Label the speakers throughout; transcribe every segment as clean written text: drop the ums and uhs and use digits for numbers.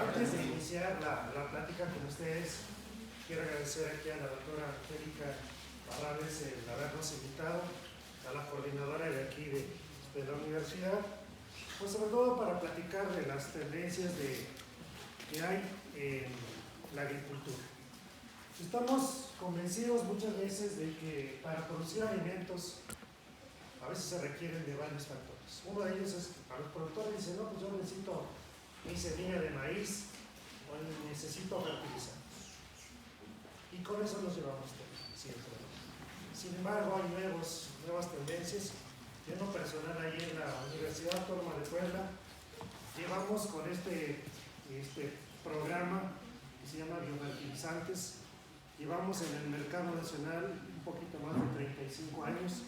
Speaker 1: Antes de iniciar la plática con ustedes, quiero agradecer aquí a la doctora Angélica Barrales el habernos invitado, a la coordinadora de aquí de la universidad, pues sobre todo para platicar de las tendencias que hay en la agricultura. Estamos convencidos muchas veces de que para producir alimentos a veces se requieren de varios factores. Uno de ellos es que para los productores dicen, no, pues yo necesito mi semilla de maíz o necesito fertilizantes. Y con eso nos llevamos siempre. Sin embargo, hay nuevas tendencias. Yo en lo personal, ahí en la Universidad Autónoma de Puebla, llevamos con este programa que se llama biofertilizantes. Llevamos en el mercado nacional un poquito más de 35 años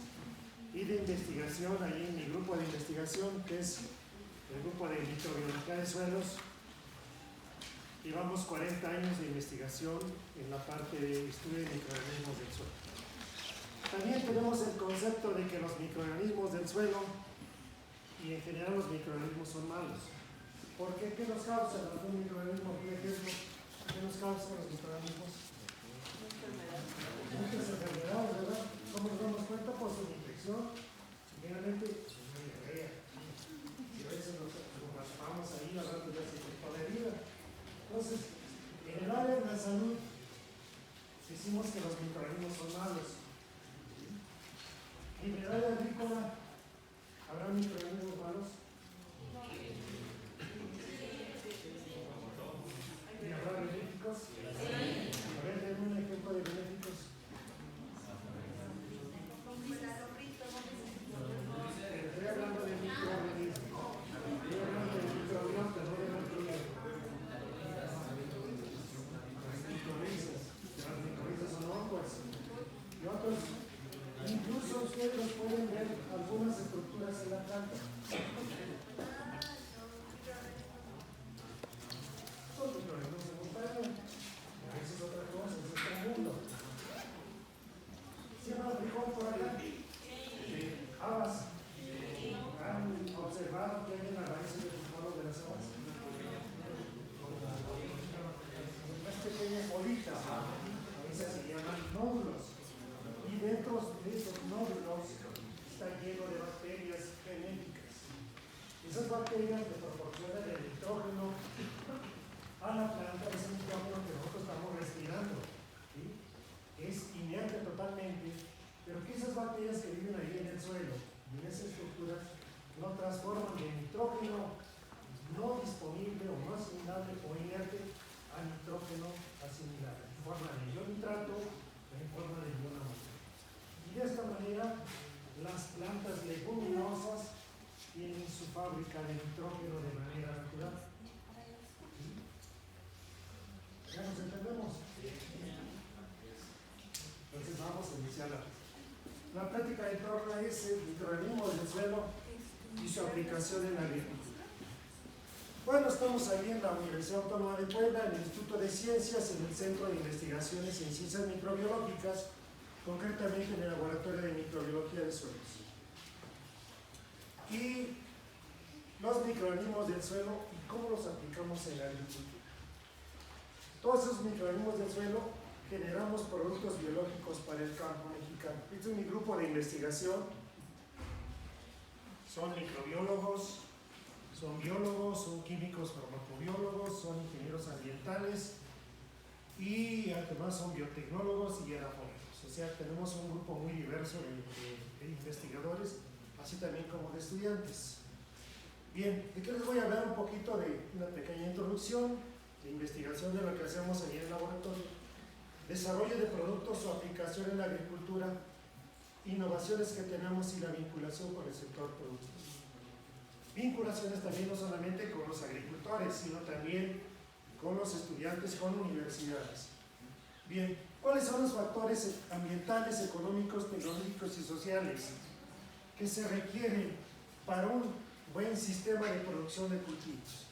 Speaker 1: y de investigación, ahí en mi grupo de investigación, que es el grupo de microbiología de suelos, llevamos 40 años de investigación en la parte de estudio de microorganismos del suelo. También tenemos el concepto de que los microorganismos del suelo y en general los microorganismos son malos. ¿Por qué? ¿Qué nos causa algún microorganismo? Por ejemplo, ¿qué nos causan los microorganismos? Muchas enfermedades, ¿verdad? ¿Cómo nos damos cuenta? Por su infección, generalmente una diarrea. Y a veces nos raspamos ahí hablando de ese tipo de vida. Entonces, en el área de la salud, decimos que los microorganismos son malos. En el área agrícola, ¿habrá microorganismos malos? ¿Y habrá benéficos? A ver, denme un ejemplo de benéficos. Estoy hablando de microorganismos. Estoy hablando de microbiota, no de macrobiota. Las micorrizas son hongos y otros. Incluso ustedes pueden ver algunas estructuras en la planta. Son microorganismos secundarios. Esa es otra cosa, es otro mundo. ¿Sí llama frijol por acá? Sí. Habas. ¿Han observado que hay en la raíz del frijol de las habas? Unas pequeñas bolitas, a veces se llaman nódulos. Y dentro de esos nódulos está lleno de bacterias genéticas. Esas bacterias le proporcionan el nitrógeno a la planta, ese nitrógeno que nosotros estamos respirando. ¿Sí? Es inerte totalmente, pero que esas bacterias que viven ahí en el suelo y en esa estructura lo transforman de nitrógeno no disponible o no asimilable o inerte a nitrógeno asimilable, en forma de ionitrato o en forma de ionamoto. Y de esta manera, las plantas leguminosas tienen su fábrica de nitrógeno de manera natural. ¿Sí? ¿Ya nos entendemos? Entonces vamos a iniciar la plática en torno a ese microorganismo del suelo y su aplicación en la agricultura. Bueno, estamos ahí en la Universidad Autónoma de Puebla, en el Instituto de Ciencias, en el Centro de Investigaciones en Ciencias Microbiológicas, concretamente en el Laboratorio de Microbiología de Suelos. Y los microorganismos del suelo y cómo los aplicamos en la agricultura. Todos esos microorganismos del suelo generamos productos biológicos para el campo mexicano. Este es mi grupo de investigación. Son microbiólogos, son biólogos, son químicos farmacobiólogos, son ingenieros ambientales y además son biotecnólogos y edafólogos. O sea, tenemos un grupo muy diverso de investigadores, así también como de estudiantes. Bien, ¿de qué les voy a hablar? Un poquito de una pequeña introducción de investigación de lo que hacemos ahí en el laboratorio, desarrollo de productos o aplicación en la agricultura, innovaciones que tenemos y la vinculación con el sector productivo. Vinculaciones también no solamente con los agricultores, sino también con los estudiantes, con universidades. Bien, ¿cuáles son los factores ambientales, económicos, tecnológicos y sociales que se requieren para un buen sistema de producción de cultivos?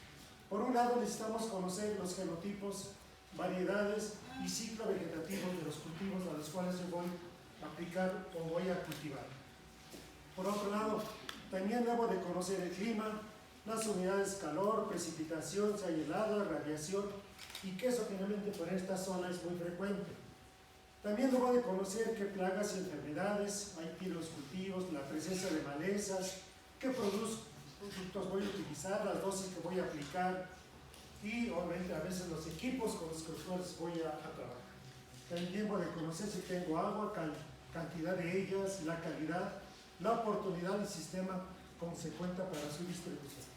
Speaker 1: Por un lado, necesitamos conocer los genotipos, variedades y ciclo vegetativo de los cultivos a los cuales yo voy a aplicar o voy a cultivar. Por otro lado, también debo de conocer el clima, las unidades calor, precipitación, sea helada, radiación, y que eso finalmente por esta zona es muy frecuente. También debo de conocer qué plagas y enfermedades hay en los cultivos, la presencia de malezas, qué productos voy a utilizar, las dosis que voy a aplicar y obviamente a veces los equipos con los cuales voy a trabajar. También debo de conocer si tengo agua, cantidad de ellas, la calidad, la oportunidad del sistema consecuente para su distribución.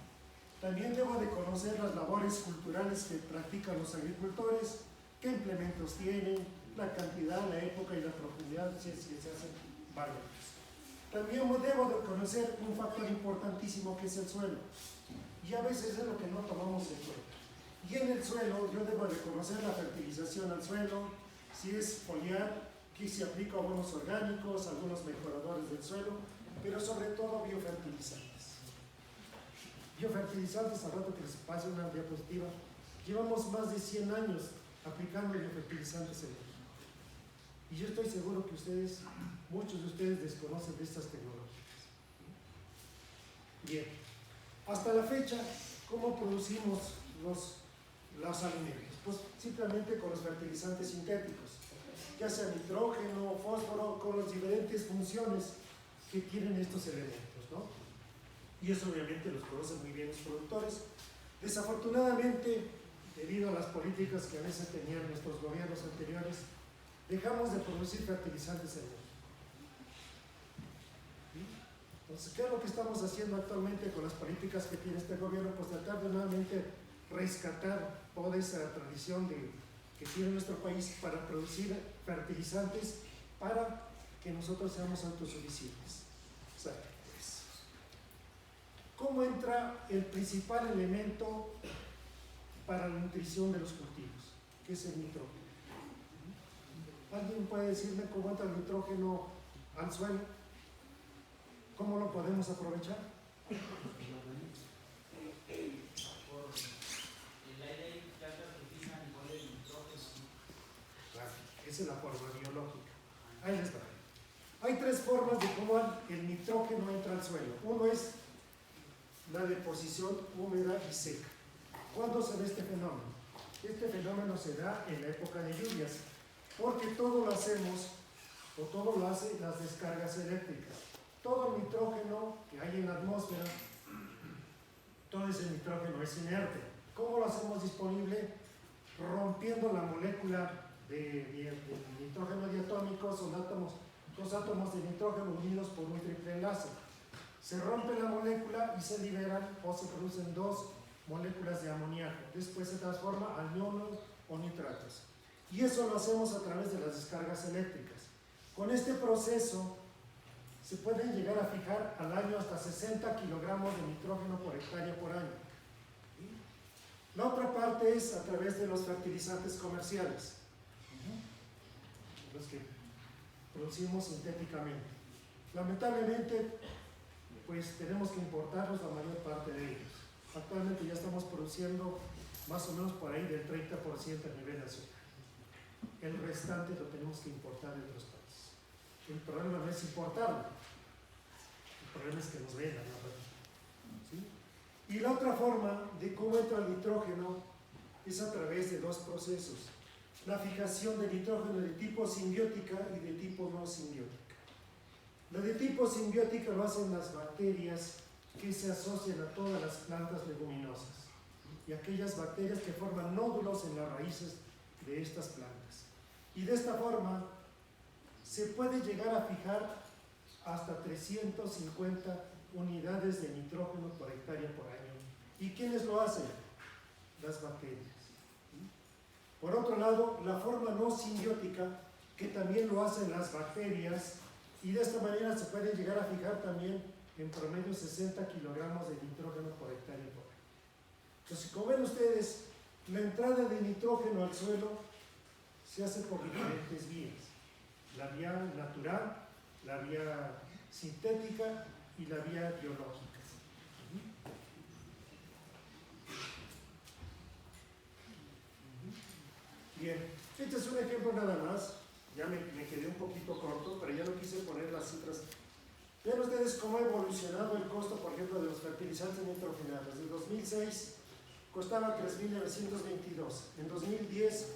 Speaker 1: También debo de conocer las labores culturales que practican los agricultores, qué implementos tienen, la cantidad, la época y la profundidad, si es que se hacen varios. También debo de conocer un factor importantísimo que es el suelo. Y a veces es lo que no tomamos en cuenta. Y en el suelo yo debo de conocer la fertilización al suelo, si es foliar, que se aplica abonos orgánicos, algunos mejoradores del suelo, pero sobre todo biofertilizantes. Biofertilizantes, al rato que les pase una diapositiva, llevamos más de 100 años aplicando biofertilizantes en México. Y yo estoy seguro que ustedes, muchos de ustedes desconocen de estas tecnologías. Bien, hasta la fecha, ¿cómo producimos los alimentos? Pues simplemente con los fertilizantes sintéticos, ya sea nitrógeno, fósforo, con las diferentes funciones que tienen estos elementos, ¿no? Y eso obviamente los conocen muy bien los productores. Desafortunadamente, debido a las políticas que a veces tenían nuestros gobiernos anteriores, dejamos de producir fertilizantes en México. Entonces, ¿qué es lo que estamos haciendo actualmente con las políticas que tiene este gobierno? Pues tratar de nuevamente rescatar toda esa tradición que tiene nuestro país para producir fertilizantes para que nosotros seamos autosuficientes. O sea, ¿cómo entra el principal elemento para la nutrición de los cultivos? Que es el nitrógeno. ¿Alguien puede decirme cómo entra el nitrógeno al suelo? ¿Cómo lo podemos aprovechar?
Speaker 2: El aire y plantas utilizan igual el nitrógeno.
Speaker 1: Claro, esa es la forma biológica. Ahí les va. Hay tres formas de cómo el nitrógeno entra al suelo. Uno es la deposición húmeda y seca. ¿Cuándo se da este fenómeno? Este fenómeno se da en la época de lluvias, porque todo lo hacemos, o todo lo hacen las descargas eléctricas. Todo el nitrógeno que hay en la atmósfera, todo ese nitrógeno es inerte. ¿Cómo lo hacemos disponible? Rompiendo la molécula de nitrógeno diatómico, son dos átomos de nitrógeno unidos por un triple enlace. Se rompe la molécula y se liberan o se producen dos moléculas de amoníaco. Después se transforma a aniones o nitratos. Y eso lo hacemos a través de las descargas eléctricas. Con este proceso se pueden llegar a fijar al año hasta 60 kilogramos de nitrógeno por hectárea por año. La otra parte es a través de los fertilizantes comerciales, los que producimos sintéticamente. Lamentablemente, pues tenemos que importarlos la mayor parte de ellos. Actualmente ya estamos produciendo más o menos por ahí del 30% a nivel nacional. El restante lo tenemos que importar de otros países. El problema no es importarlo, el problema es que nos vendan, ¿sí? Y la otra forma de cómo entra el nitrógeno es a través de dos procesos: la fijación de nitrógeno de tipo simbiótica y de tipo no simbiótica. La de tipo simbiótica lo hacen las bacterias que se asocian a todas las plantas leguminosas y aquellas bacterias que forman nódulos en las raíces de estas plantas. Y de esta forma se puede llegar a fijar hasta 350 unidades de nitrógeno por hectárea por año. ¿Y quiénes lo hacen? Las bacterias. Por otro lado, la forma no simbiótica, que también lo hacen las bacterias, y de esta manera se puede llegar a fijar también en promedio 60 kilogramos de nitrógeno por hectárea por año. Entonces, como ven ustedes, la entrada de nitrógeno al suelo se hace por diferentes vías: la vía natural, la vía sintética y la vía biológica. Bien, este es un ejemplo nada más. Ya me quedé un poquito corto, pero ya no quise poner las cifras Vean ustedes cómo ha evolucionado el costo, por ejemplo, de los fertilizantes nitrogenados. En 2006 costaba 3.922. En 2010,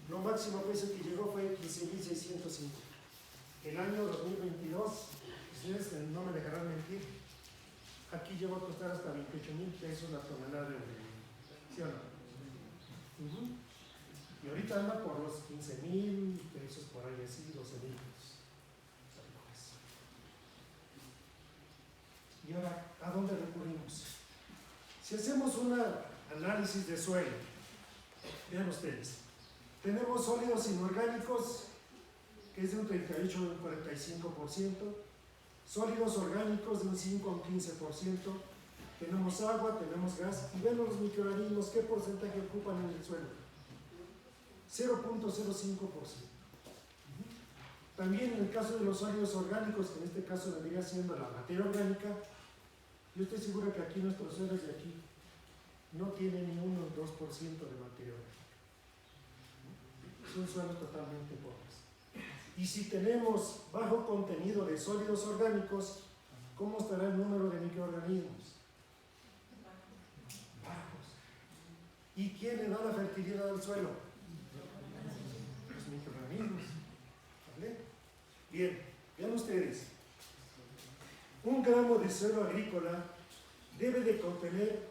Speaker 1: lo máximo precio que llegó fue 15.605. El año 2022, ustedes no me dejarán mentir, aquí llegó a costar hasta 28.000 pesos la tonelada de ¿sí o no? Y ahorita anda por los 15.000 pesos, por ahí así, 12.000 pesos. Y ahora, ¿a dónde recurrimos? Si hacemos un análisis de suelo, vean ustedes, tenemos sólidos inorgánicos, que es de un 38 a un 45%, sólidos orgánicos de un 5 a un 15%, tenemos agua, tenemos gas, y ven los microorganismos, ¿qué porcentaje ocupan en el suelo? 0.05%. También en el caso de los sólidos orgánicos, que en este caso vendría siendo la materia orgánica, yo estoy seguro que aquí nuestros suelos de aquí no tienen ni 1 o 2% de materia orgánica. Son suelos totalmente pobres. Y si tenemos bajo contenido de sólidos orgánicos, ¿cómo estará el número de microorganismos? Bajos. ¿Y quién le da la fertilidad al suelo? Los microorganismos. ¿Vale? Bien, vean ustedes. 1 gramo de suelo agrícola debe de contener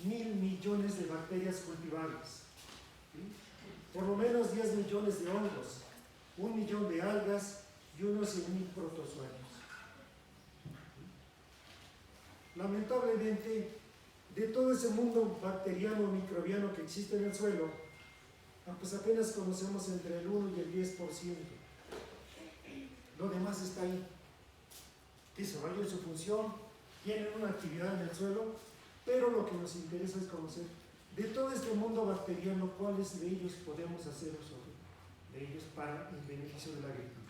Speaker 1: 1.000 millones de bacterias cultivables, ¿sí? Por lo menos 10 millones de hongos, 1 millón de algas y unos 100.000 protozoarios. Lamentablemente, de todo ese mundo bacteriano, microbiano que existe en el suelo, pues apenas conocemos entre el 1 y el 10%. Lo demás está ahí. Desarrollan su función, tienen una actividad en el suelo, pero lo que nos interesa es conocer de todo este mundo bacteriano cuáles de ellos podemos hacer uso de ellos para el beneficio de la agricultura.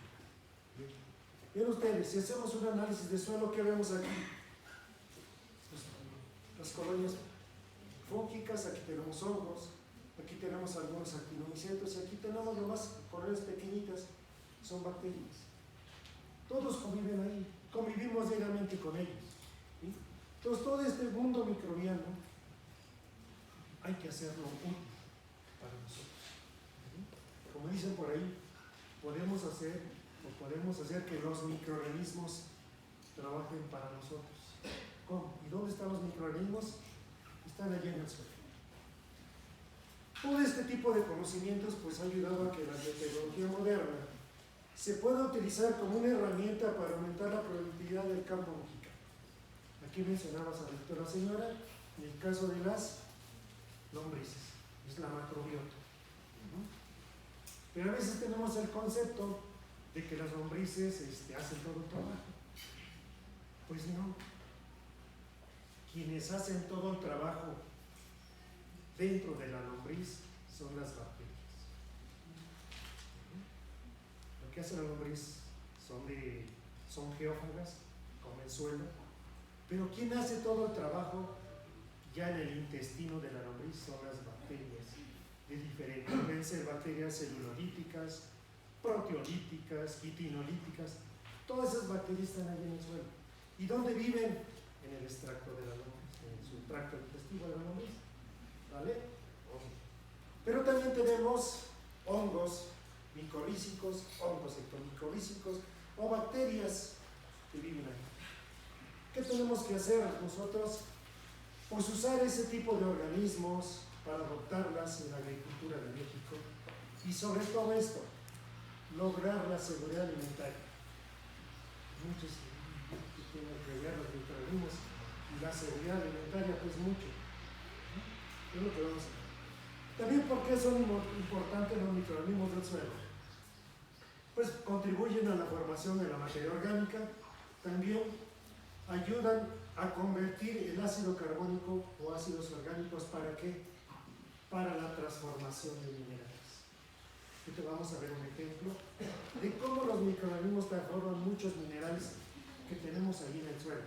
Speaker 1: Vean ustedes, si hacemos un análisis de suelo, ¿qué vemos aquí? Pues, las colonias fúngicas, aquí tenemos hongos, aquí tenemos algunos actinomycetos y aquí tenemos nomás colonias pequeñitas, son bacterias. Todos conviven ahí, convivimos diariamente con ellos. ¿Sí? Entonces todo este mundo microbiano hay que hacerlo útil para nosotros. ¿Sí? Como dicen por ahí, podemos hacer que los microorganismos trabajen para nosotros. ¿Cómo? ¿Y dónde están los microorganismos? Están allí en el suelo. Todo este tipo de conocimientos pues ha ayudado a que la biotecnología moderna se pueda utilizar como una herramienta para aumentar la productividad del campo mexicano. Aquí mencionabas a la señora, en el caso de las lombrices, es la macrobiota. Pero a veces tenemos el concepto de que las lombrices hacen todo el trabajo. Pues no. Quienes hacen todo el trabajo dentro de la lombriz son las bacterias. Lo que hace la lombriz son geófagas, comen suelo, pero quien hace todo el trabajo ya en el intestino de la lombriz son las bacterias de diferentes, pueden ser bacterias celulolíticas, proteolíticas, quitinolíticas, todas esas bacterias están ahí en el suelo. ¿Y dónde viven? En el extracto de la lombriz, en su tracto digestivo de la lombriz. ¿Vale? Pero también tenemos hongos micorrízicos, hongos ectomicorrízicos o bacterias que viven ahí. ¿Qué tenemos que hacer nosotros? Pues usar ese tipo de organismos para adoptarlas en la agricultura de México y sobre todo esto, lograr la seguridad alimentaria. Muchos que tienen que ver los microorganismos y la seguridad alimentaria, pues mucho. Es lo que vamos a ver. También, ¿por qué son importantes los microorganismos del suelo? Pues contribuyen a la formación de la materia orgánica, también ayudan a convertir el ácido carbónico o ácidos orgánicos, ¿para qué? Para la transformación de minerales. Ahorita vamos a ver un ejemplo de cómo los microorganismos transforman muchos minerales que tenemos ahí en el suelo,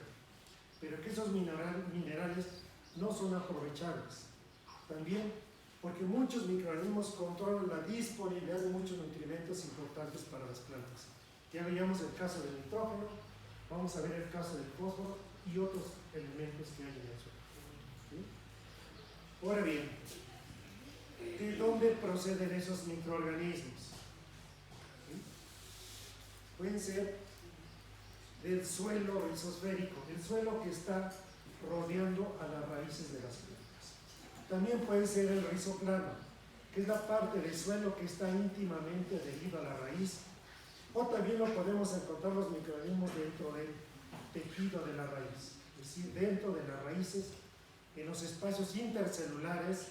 Speaker 1: pero que esos minerales no son aprovechables. También porque muchos microorganismos controlan la disponibilidad de muchos nutrimentos importantes para las plantas. Ya veíamos el caso del nitrógeno, Vamos a ver el caso del fósforo y otros elementos que hay en el suelo. ¿Sí? Ahora bien, ¿de dónde proceden esos microorganismos? ¿Sí? Pueden ser del suelo rizosférico, el suelo que está rodeando a las raíces de las plantas. También puede ser el rizoplano, que es la parte del suelo que está íntimamente adherida a la raíz, o también lo podemos encontrar los microorganismos dentro del tejido de la raíz, es decir, dentro de las raíces, en los espacios intercelulares,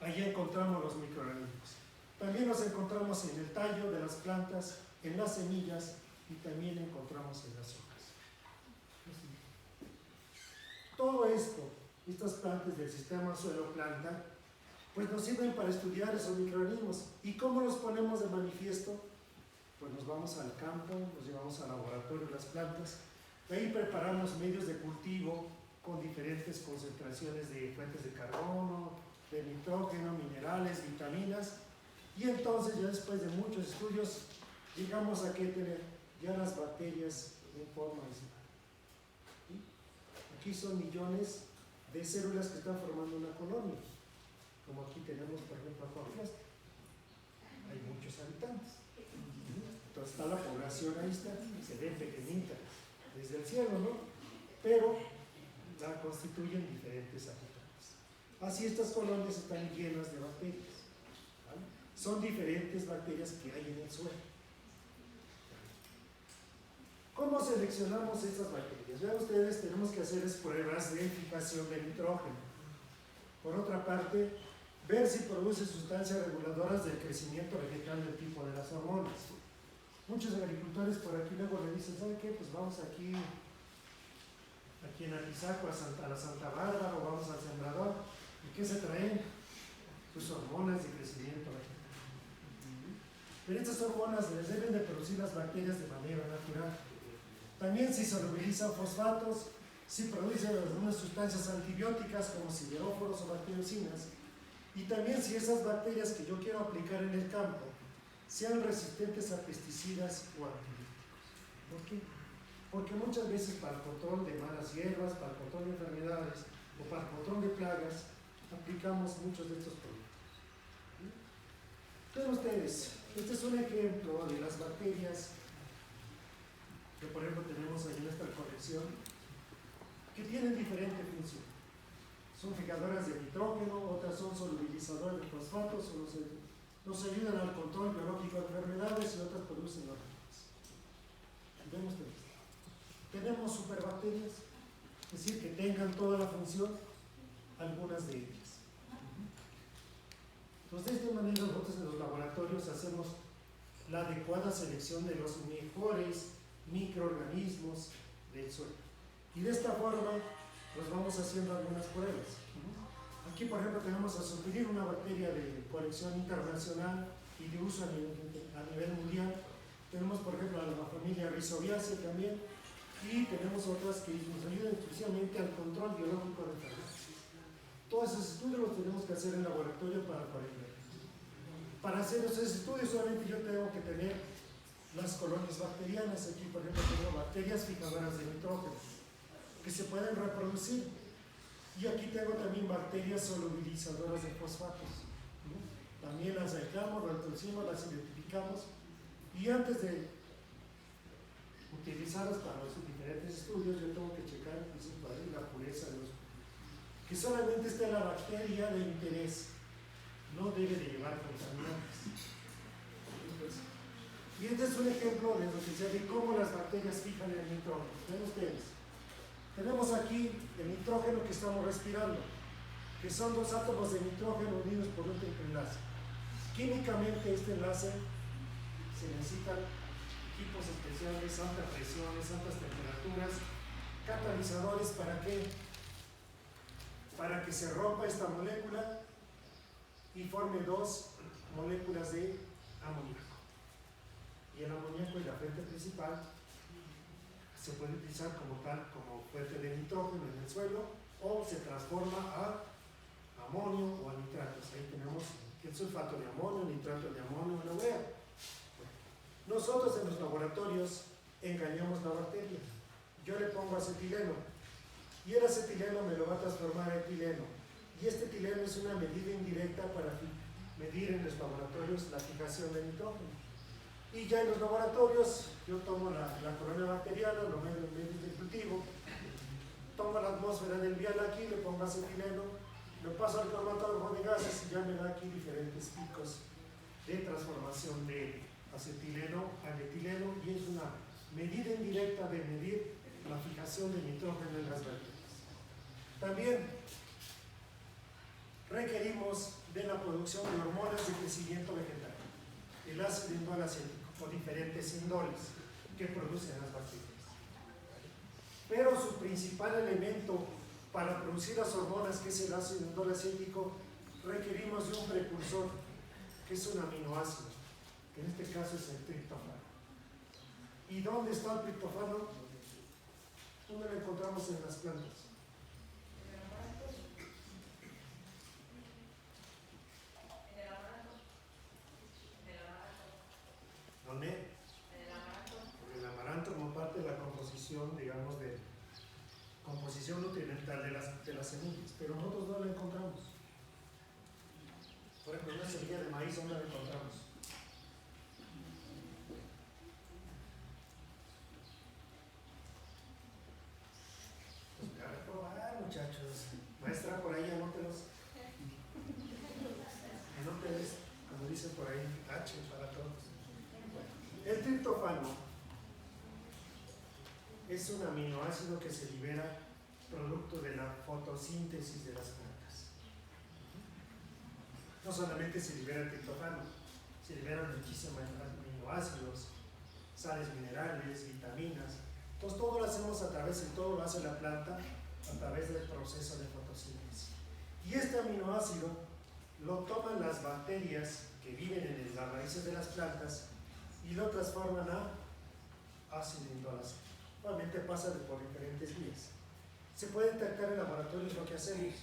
Speaker 1: allí encontramos los microorganismos. También los encontramos en el tallo de las plantas, en las semillas y también encontramos en las hojas. Todo esto, estas plantas del sistema suelo-planta, pues nos sirven para estudiar esos microorganismos. ¿Y cómo los ponemos de manifiesto? Pues nos vamos al campo, nos llevamos al laboratorio de las plantas, de ahí preparamos medios de cultivo con diferentes concentraciones de fuentes de carbono, de nitrógeno, minerales, vitaminas, y entonces ya después de muchos estudios llegamos a que tener ya las bacterias en forma visible. ¿Sí? Aquí son millones de células que están formando una colonia, como aquí tenemos por ejemplo Acuafiesta, hay muchos habitantes. Entonces está la población, ahí está, se ve pequeñita desde el cielo, ¿no? Pero la constituyen diferentes habitantes. Así estas colonias están llenas de bacterias, ¿vale? Son diferentes bacterias que hay en el suelo. ¿Cómo seleccionamos estas bacterias? Vean ustedes, tenemos que hacer pruebas de fijación de nitrógeno. Por otra parte, ver si produce sustancias reguladoras del crecimiento vegetal del tipo de las hormonas. Muchos agricultores por aquí luego le dicen, ¿sabe qué? Pues vamos aquí en Atizaco a la Santa Bárbara o vamos al sembrador. ¿Y qué se traen? Sus hormonas de crecimiento vegetal. Pero estas hormonas les deben de producir las bacterias de manera natural. También si solubilizan fosfatos, si producen algunas sustancias antibióticas como sideróforos o bacteriocinas, y también si esas bacterias que yo quiero aplicar en el campo sean resistentes a pesticidas o antibióticos. ¿Por qué? Porque muchas veces para el control de malas hierbas, para el control de enfermedades o para el control de plagas, aplicamos muchos de estos productos. Vean ustedes, este es un ejemplo de las bacterias que por ejemplo tenemos ahí en esta colección, que tienen diferente función. Son fijadoras de nitrógeno, otras son solubilizadoras de fosfatos, o nos ayudan al control biológico de enfermedades y otras producen hormonas. Vemos ustedes. Tenemos superbacterias, es decir, que tengan toda la función, algunas de ellas. Entonces, de esta manera nosotros en los laboratorios hacemos la adecuada selección de los mejores microorganismos del suelo. Y de esta forma, pues vamos haciendo algunas pruebas. Aquí, por ejemplo, tenemos a Sulpirir, una bacteria de colección internacional y de uso a nivel mundial. Tenemos, por ejemplo, a la familia Rhizobiaceae también, y tenemos otras que nos ayudan exclusivamente al control biológico de enfermedades. Todos esos estudios los tenemos que hacer en laboratorio para aprender. Para hacer esos estudios solamente yo tengo que tener las colonias bacterianas. Aquí, por ejemplo, tengo bacterias fijadoras de nitrógeno que se pueden reproducir. Y aquí tengo también bacterias solubilizadoras de fosfatos. También las aislamos, las introducimos, las identificamos. Y antes de utilizarlas para los diferentes estudios, yo tengo que checar la pureza de los. Que solamente esté la bacteria de interés. No debe de llevar contaminantes. Y este es un ejemplo de lo que se de cómo las bacterias fijan el nitrógeno. Ven ustedes. Tenemos aquí el nitrógeno que estamos respirando, que son dos átomos de nitrógeno unidos por un triple enlace. Químicamente este enlace se necesitan equipos especiales, altas presiones, altas temperaturas, catalizadores. ¿Para qué? Para que se rompa esta molécula y forme dos moléculas de amoníaco. Y el amoníaco es la fuente principal. Se puede utilizar como tal, como fuente de nitrógeno en el suelo, o se transforma a amonio o a nitratos. Ahí tenemos el sulfato de amonio, nitrato de amonio, la urea. Nosotros en los laboratorios engañamos la bacteria. Yo le pongo acetileno y el acetileno me lo va a transformar a etileno. Y este etileno es una medida indirecta para medir en los laboratorios la fijación de nitrógeno. Y ya en los laboratorios yo tomo la colonia bacteriana, lo meto en medios de cultivo, tomo la atmósfera del vial aquí, le pongo acetileno, lo paso al cromatógrafo de gases y ya me da aquí diferentes picos de transformación de acetileno al etileno, y es una medida indirecta de medir la fijación de nitrógeno en las bacterias. También requerimos de la producción de hormonas de crecimiento vegetal, el ácido indol acético o diferentes indoles que producen las bacterias. Pero su principal elemento para producir las hormonas, que es el ácido indol acético, requerimos de un precursor, que es un aminoácido, que en este caso es el triptófano. ¿Y dónde está el triptófano? ¿Dónde lo encontramos en las plantas? ¿Dónde? En el amaranto, como parte de la composición, digamos, de composición nutrimental de las semillas, pero nosotros no la encontramos. Por ejemplo, una semilla de maíz, ¿dónde la encontramos? Pues para probar, muchachos. Maestra, por ahí anótelos. Anóteles, como dicen por ahí, H para todos. El triptófano es un aminoácido que se libera producto de la fotosíntesis de las plantas. No solamente se libera el triptófano, se liberan muchísimos aminoácidos, sales minerales, vitaminas. Entonces todo lo hacemos a través, y todo lo hace la planta a través del proceso de fotosíntesis. Y este aminoácido lo toman las bacterias que viven en las raíces de las plantas y lo transforman a ácido indol acético. Obviamente pasa por diferentes vías. Se puede detectar en laboratorios lo que hacemos.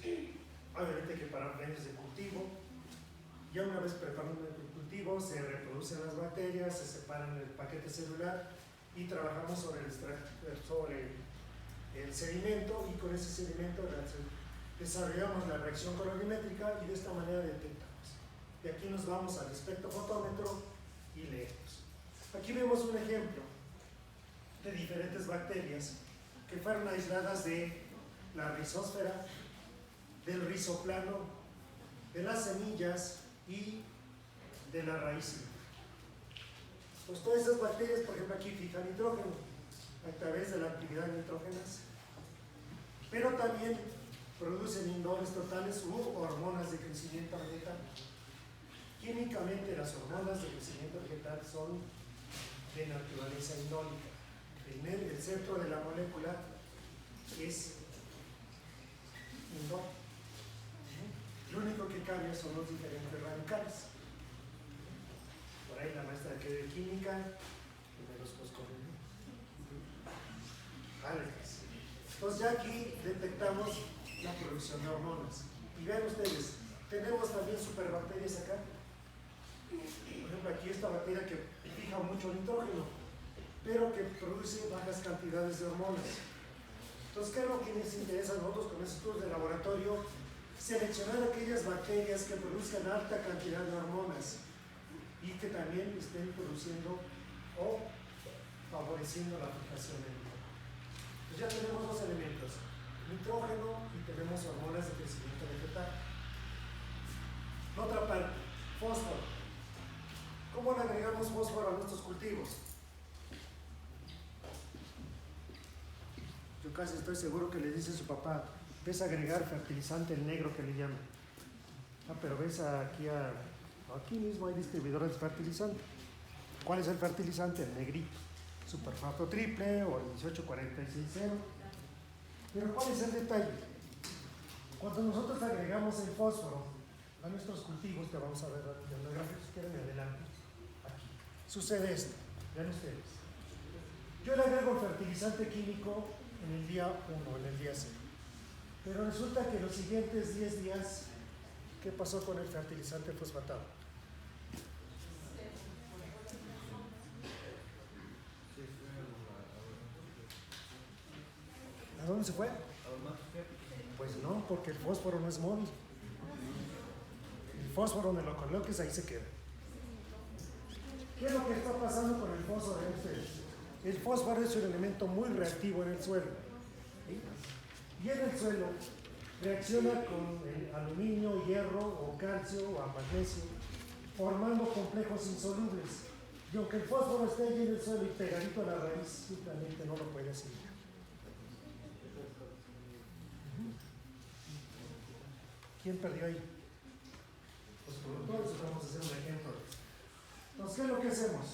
Speaker 1: Obviamente que para medios de cultivo, ya una vez preparando el cultivo, se reproducen las bacterias, se separan el paquete celular y trabajamos sobre el sedimento, y con ese sedimento desarrollamos la reacción colorimétrica y de esta manera detectamos. Y aquí nos vamos al espectrofotómetro y leemos. Aquí vemos un ejemplo de diferentes bacterias que fueron aisladas de la rizósfera, del rizoplano, de las semillas y de la raíz. Pues todas esas bacterias, por ejemplo, aquí fijan nitrógeno a través de la actividad nitrógenas, pero también producen indoles totales u hormonas de crecimiento vegetal. Químicamente las hormonas de crecimiento vegetal son de naturaleza indólica. El centro de la molécula es indol. Lo único que cambia son los diferentes radicales. Por ahí la maestra de química me los corrigió. Entonces ya aquí detectamos la producción de hormonas. Y vean ustedes, tenemos también superbacterias acá. Por ejemplo, aquí esta bacteria que fija mucho nitrógeno, pero que produce bajas cantidades de hormonas. Entonces, ¿qué es lo que nos interesa a nosotros con estudios de laboratorio? Seleccionar aquellas bacterias que produzcan alta cantidad de hormonas y que también estén produciendo o favoreciendo la fijación del nitrógeno. Pues ya tenemos dos elementos, nitrógeno y tenemos hormonas de crecimiento vegetal. Otra parte, fósforo. ¿Cómo le agregamos fósforo a nuestros cultivos? Yo casi estoy seguro que le dice su papá, ves a agregar fertilizante, el negro que le llaman. Ah, pero ves aquí mismo hay distribuidores de fertilizante. ¿Cuál es el fertilizante? El negrito. Superfato triple o el 18460. Pero ¿cuál es el detalle? Cuando nosotros agregamos el fósforo a nuestros cultivos, que vamos a ver en los gráficos, si quieren adelante, aquí, sucede esto, vean ustedes. Yo le agrego el fertilizante químico en el día 1, en el día 0. Pero resulta que los siguientes 10 días, ¿qué pasó con el fertilizante fosfatado? dónde se fue? Pues no, porque el fósforo no es móvil. El fósforo donde lo coloques, ahí se queda. ¿Qué es lo que está pasando con el fósforo en ustedes? El fósforo es un elemento muy reactivo en el suelo. ¿Sí? Y en el suelo reacciona con el aluminio, hierro o calcio o magnesio, formando complejos insolubles. Y aunque el fósforo esté allí en el suelo y pegadito a la raíz, simplemente no lo puede asimilar. ¿Quién perdió ahí? Los productores. Vamos a hacer un ejemplo. Entonces, ¿qué es lo que hacemos?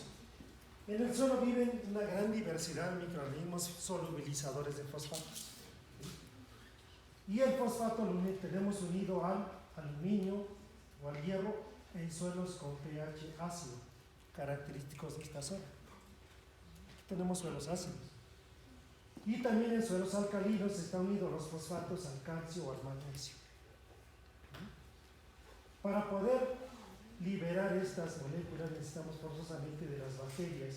Speaker 1: En el suelo viven una gran diversidad de microorganismos solubilizadores de fosfatos. Y el fosfato lo tenemos unido al aluminio o al hierro en suelos con pH ácido, característicos de esta zona. Aquí tenemos suelos ácidos. Y también en suelos alcalinos están unidos los fosfatos al calcio o al magnesio. Para poder liberar estas moléculas necesitamos forzosamente de las bacterias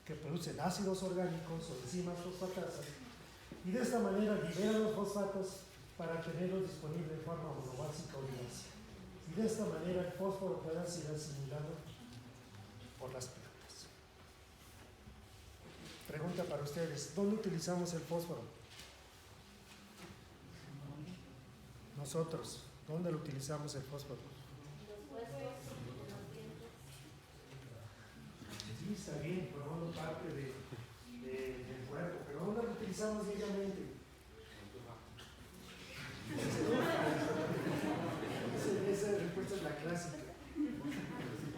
Speaker 1: que producen ácidos orgánicos o enzimas fosfatasas, y de esta manera liberan los fosfatos para tenerlos disponibles de forma monobásica o diácida. Y de esta manera el fósforo pueda ser asimilado por las plantas. Pregunta para ustedes: ¿dónde utilizamos el fósforo? Nosotros, ¿dónde lo utilizamos el fósforo? Sí, está bien, formando parte del cuerpo, pero ¿dónde lo utilizamos diariamente? Esa respuesta es la clásica.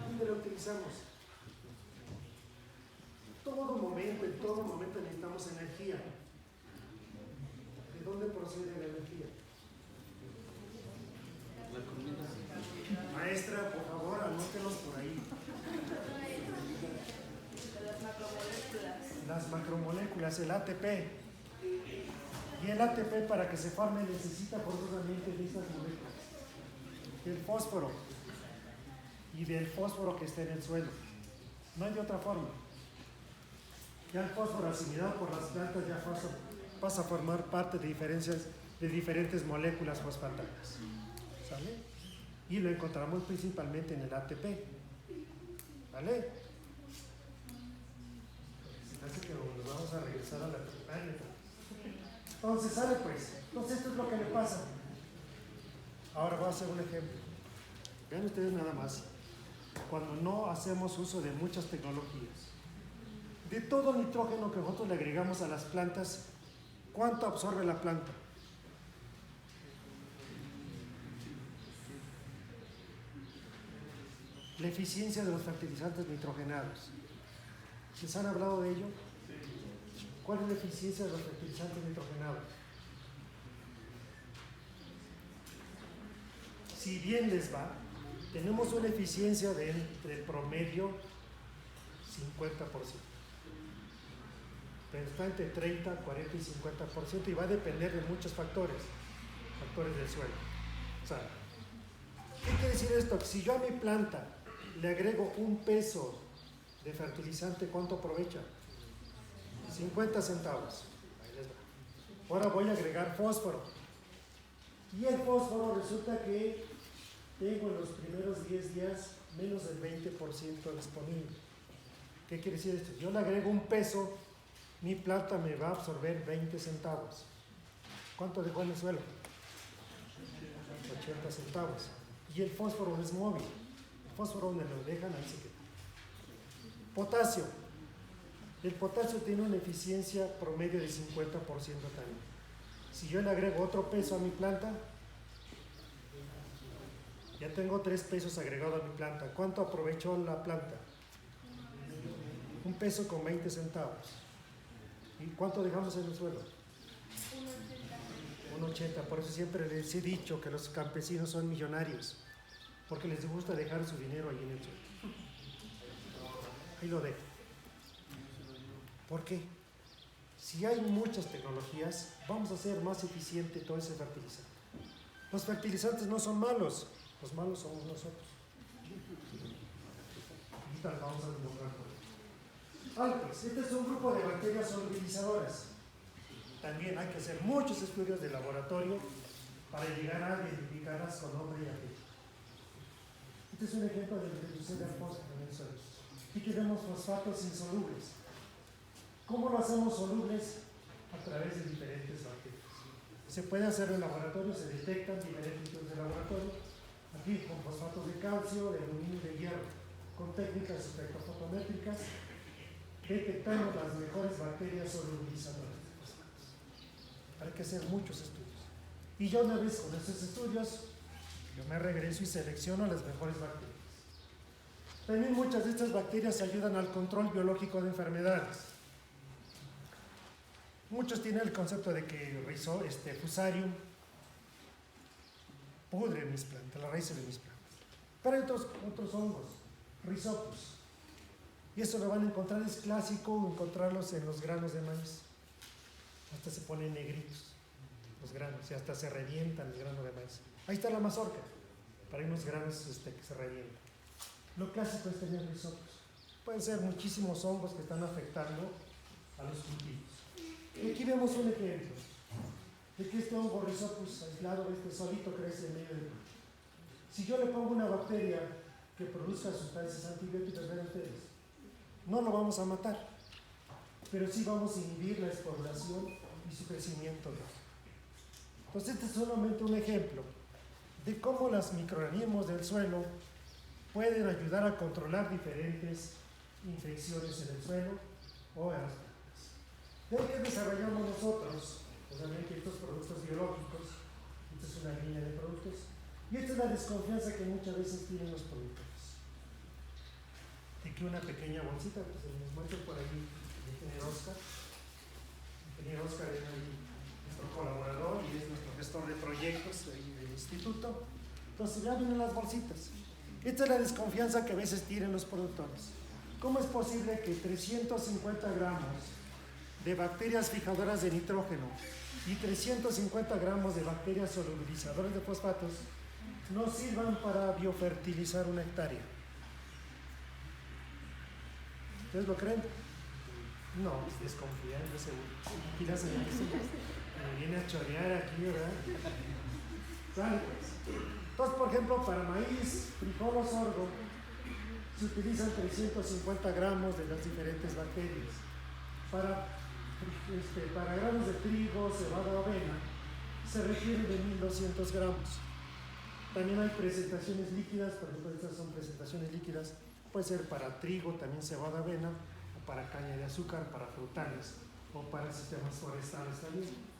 Speaker 1: ¿Dónde lo utilizamos? En todo momento necesitamos energía. ¿De dónde procede la energía? Maestra, por favor, anótenos por ahí. Las macromoléculas, el ATP. Y el ATP, para que se forme, necesita forzosamente de estas moléculas: del fósforo y del fósforo que está en el suelo. No hay de otra forma. Ya el fósforo asimilado por las plantas ya pasa a formar parte de diferentes moléculas fosfatadas. ¿Sale? Y lo encontramos principalmente en el ATP. ¿Vale? Así que nos vamos a regresar a la primaria. Entonces, ¿sale pues? Entonces, esto es lo que le pasa. Ahora voy a hacer un ejemplo. Vean ustedes nada más. Cuando no hacemos uso de muchas tecnologías, de todo el nitrógeno que nosotros le agregamos a las plantas, ¿cuánto absorbe la planta? La eficiencia de los fertilizantes nitrogenados. ¿Les han hablado de ello? ¿Cuál es la eficiencia de los fertilizantes nitrogenados? Si bien les va, tenemos una eficiencia del promedio 50%. Pero está entre 30, 40 y 50%, y va a depender de muchos factores del suelo. O sea, ¿qué quiere decir esto? Que si yo a mi planta le agrego un peso de fertilizante, ¿cuánto aprovecha? 50 centavos. Ahí les va. Ahora voy a agregar fósforo. Y el fósforo resulta que tengo en los primeros 10 días menos del 20% disponible. ¿Qué quiere decir esto? Yo le agrego un peso, mi planta me va a absorber 20 centavos. ¿Cuánto dejó en el suelo? 80 centavos. Y el fósforo es móvil. El fósforo, donde lo dejan, ahí se queda. Potasio. El potasio tiene una eficiencia promedio de 50% también. Si yo le agrego otro peso a mi planta, ya tengo 3 pesos agregados a mi planta. ¿Cuánto aprovechó la planta? Un peso con 20 centavos. ¿Y cuánto dejamos en el suelo? 1,80. Por eso siempre les he dicho que los campesinos son millonarios, porque les gusta dejar su dinero ahí en el suelo. Ahí lo dejo. ¿Por qué? Si hay muchas tecnologías, vamos a hacer más eficiente todo ese fertilizante. Los fertilizantes no son malos, los malos somos nosotros. Ahorita vamos a demostrar por eso. Pues, este es un grupo de bacterias solubilizadoras. también hay que hacer muchos estudios de laboratorio para llegar a identificarlas con nombre y apellido. Este es un ejemplo de reducción de fósforo en el suelo. Aquí tenemos fosfatos insolubles. ¿Cómo lo hacemos solubles? A través de diferentes bacterias. Se puede hacer en laboratorio, se detectan diferentes tipos de laboratorio. Aquí con fosfatos de calcio, de aluminio y de hierro, con técnicas espectrofotométricas, detectamos las mejores bacterias solubilizadoras de fosfatos. Hay que hacer muchos estudios. Y yo una vez con estos estudios, yo me regreso y selecciono las mejores bacterias. También muchas de estas bacterias ayudan al control biológico de enfermedades. Muchos tienen el concepto de que Fusarium pudre mis plantas, las raíces de mis plantas. Pero hay otros hongos, Rhizopus. Y eso lo van a encontrar, es clásico encontrarlos en los granos de maíz. Hasta se ponen negritos los granos y hasta se revientan el grano de maíz. Ahí está la mazorca, para unos granos que se revientan. Lo clásico es tener Rhizopus. Pueden ser muchísimos hongos que están afectando a los cultivos. Y aquí vemos un ejemplo de que este hongo Rhizopus aislado, solito crece en medio del cultivo. Si yo le pongo una bacteria que produzca sustancias antibióticas, vean ustedes, no lo vamos a matar, pero sí vamos a inhibir la esporulación y su crecimiento. Entonces este es solamente un ejemplo de cómo los microorganismos del suelo pueden ayudar a controlar diferentes infecciones en el suelo o en las plantas. De ahí que desarrollamos nosotros, obviamente, estos productos biológicos. Esta es una línea de productos. Y esta es la desconfianza que muchas veces tienen los productores. De que una pequeña bolsita, pues se les muestra por ahí el ingeniero Oscar. El ingeniero Oscar es nuestro colaborador y es nuestro gestor de proyectos del instituto. Entonces ya vienen las bolsitas. Esta es la desconfianza que a veces tienen los productores. ¿Cómo es posible que 350 gramos de bacterias fijadoras de nitrógeno y 350 gramos de bacterias solubilizadoras de fosfatos no sirvan para biofertilizar una hectárea? ¿Ustedes lo creen? No, desconfían, yo seguro. Aquí la señora me viene a chorear aquí, ¿verdad? ¿Saben? Entonces, por ejemplo, para maíz, frijol o sorgo, se utilizan 350 gramos de las diferentes bacterias. Para granos de trigo, cebada o avena, se requieren de 1200 gramos. También hay presentaciones líquidas, por ejemplo, estas son presentaciones líquidas, puede ser para trigo, también cebada, avena, o para caña de azúcar, para frutales, o para sistemas forestales también.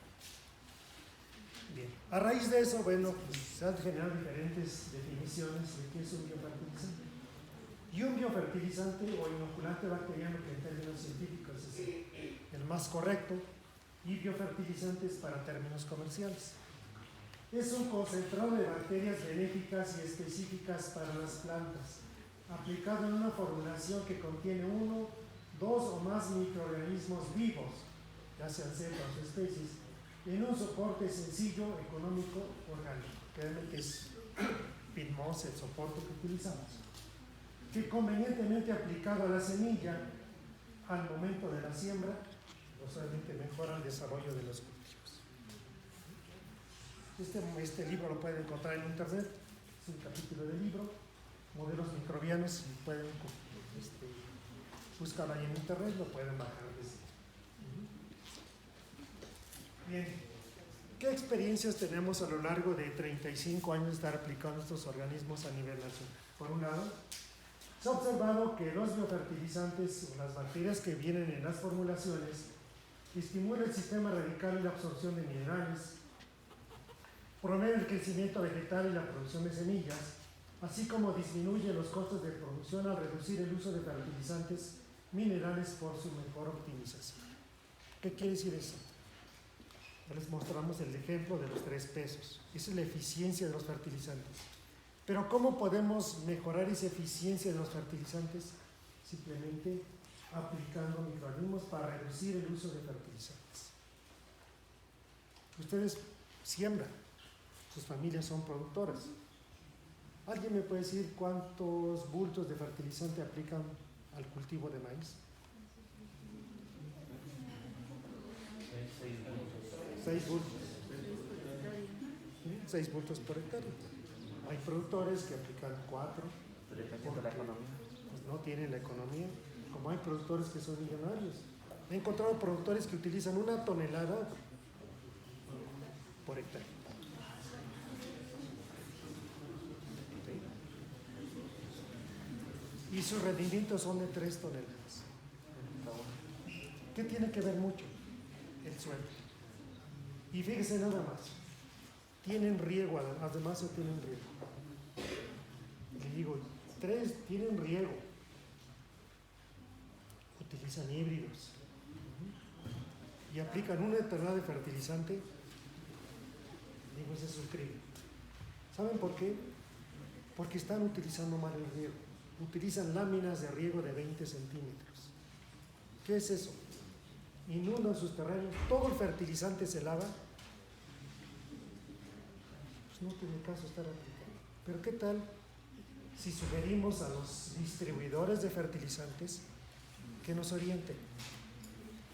Speaker 1: Bien, a raíz de eso, bueno, pues, se han generado diferentes definiciones de qué es un biofertilizante. Y un biofertilizante o inoculante bacteriano, que en términos científicos es el más correcto, y biofertilizantes para términos comerciales. Es un concentrado de bacterias benéficas y específicas para las plantas, aplicado en una formulación que contiene 1, 2 o más microorganismos vivos, ya sean cepas o especies, en un soporte sencillo, económico, orgánico, que realmente es Pitmos, el soporte que utilizamos, que convenientemente aplicado a la semilla al momento de la siembra, solamente mejora el desarrollo de los cultivos. Este libro lo pueden encontrar en internet, es un capítulo del libro, modelos microbianos, y pueden buscarlo ahí en internet, lo pueden bajar desde. Bien, ¿qué experiencias tenemos a lo largo de 35 años de estar aplicando estos organismos a nivel nacional? Por un lado, se ha observado que los biofertilizantes o las bacterias que vienen en las formulaciones estimulan el sistema radical y la absorción de minerales, promueven el crecimiento vegetal y la producción de semillas, así como disminuye los costos de producción al reducir el uso de fertilizantes minerales por su mejor optimización. ¿Qué quiere decir eso? Les mostramos el ejemplo de los 3 pesos. Esa es la eficiencia de los fertilizantes. Pero ¿cómo podemos mejorar esa eficiencia de los fertilizantes? Simplemente aplicando microorganismos para reducir el uso de fertilizantes. Ustedes siembran, sus familias son productoras. ¿Alguien me puede decir cuántos bultos de fertilizante aplican al cultivo de maíz?
Speaker 3: 6 bultos.
Speaker 1: 6 bultos. 6 bultos por hectárea. Hay productores que aplican 4.
Speaker 3: Dependiendo de la economía.
Speaker 1: Pues no tienen la economía. Como hay productores que son millonarios. He encontrado productores que utilizan 1 tonelada por hectárea. ¿Sí? Y sus rendimientos son de 3 toneladas. ¿Qué tiene que ver mucho? El suelo. Y fíjese nada más. Tienen riego, además se tienen riego. Le digo, 3 tienen riego. Utilizan híbridos. Y aplican 1 tonelada de fertilizante. Digo, se suscriben. ¿Saben por qué? Porque están utilizando mal el riego. Utilizan láminas de riego de 20 centímetros. ¿Qué es eso? Inundan sus terrenos, todo el fertilizante se lava. Pues no tiene caso estar aplicando. Pero ¿qué tal si sugerimos a los distribuidores de fertilizantes que nos orienten?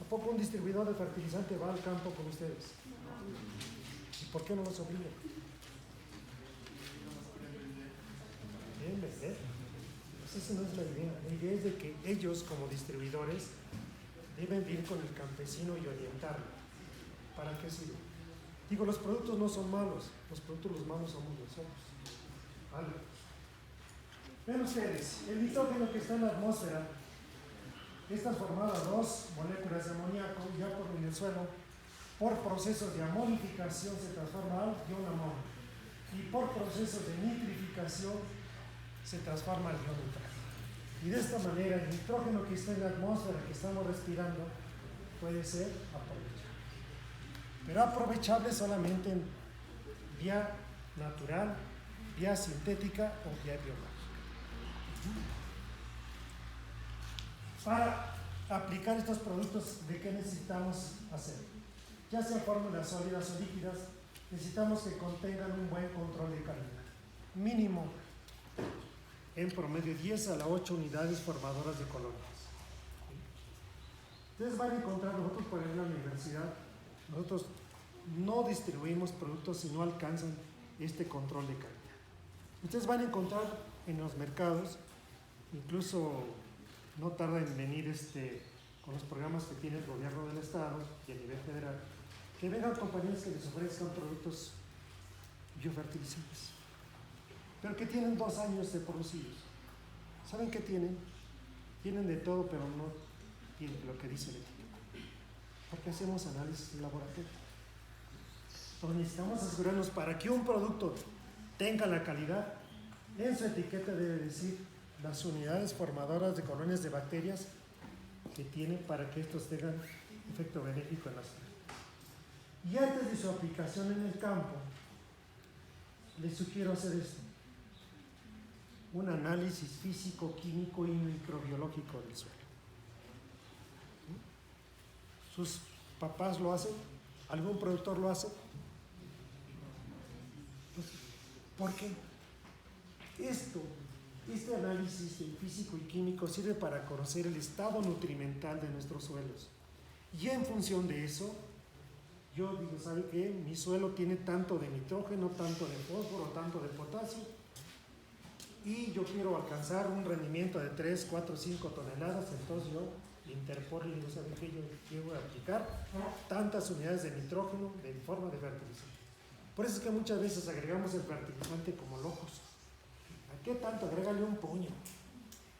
Speaker 1: ¿A poco un distribuidor de fertilizante va al campo con ustedes? ¿Y por qué no los obliga? Bien, ¿verdad? Pues esa no es la idea. La idea es de que ellos, como distribuidores, deben ir con el campesino y orientarlo. ¿Para qué sirve? Digo, los productos no son malos, los malos somos nosotros. ¿Vale? Ven ustedes, el nitrógeno que está en la atmósfera es transformado a 2 moléculas de amoníaco ya en el suelo. Por procesos de amonificación se transforma al ion amonio. Y por procesos de nitrificación se transforma al ion nitrógeno. Y de esta manera el nitrógeno que está en la atmósfera que estamos respirando puede ser aprovechable. Pero aprovechable solamente en vía natural, vía sintética o vía biológica. Para aplicar estos productos, ¿de qué necesitamos hacer? Ya sean fórmulas sólidas o líquidas, necesitamos que contengan un buen control de calidad. Mínimo, en promedio 10 a la 8 unidades formadoras de colonias. Ustedes van a encontrar, nosotros por ejemplo en la universidad, nosotros no distribuimos productos si no alcanzan este control de calidad. Ustedes van a encontrar en los mercados, incluso no tarda en venir con los programas que tiene el gobierno del estado y a nivel federal, que vengan compañías que les ofrezcan productos biofertilizantes, pero que tienen 2 años de producidos. ¿Saben qué tienen? Tienen de todo, pero no tienen lo que dice la etiqueta. Porque hacemos análisis en laboratorio. Entonces necesitamos asegurarnos para que un producto tenga la calidad. En su etiqueta debe decir las unidades formadoras de colonias de bacterias que tienen para que estos tengan efecto benéfico en la salud. Y antes de su aplicación en el campo, les sugiero hacer esto: un análisis físico, químico y microbiológico del suelo. ¿Sus papás lo hacen? ¿Algún productor lo hace? Pues, ¿por qué? Este análisis físico y químico sirve para conocer el estado nutrimental de nuestros suelos. Y en función de eso, yo digo, ¿sabe qué? Mi suelo tiene tanto de nitrógeno, tanto de fósforo, tanto de potasio, y yo quiero alcanzar un rendimiento de 3, 4, 5 toneladas, entonces yo interpolo y digo, ¿sabe qué? Yo quiero aplicar tantas unidades de nitrógeno en forma de fertilizante. Por eso es que muchas veces agregamos el fertilizante como locos. ¿A qué tanto? Agrégale un puño.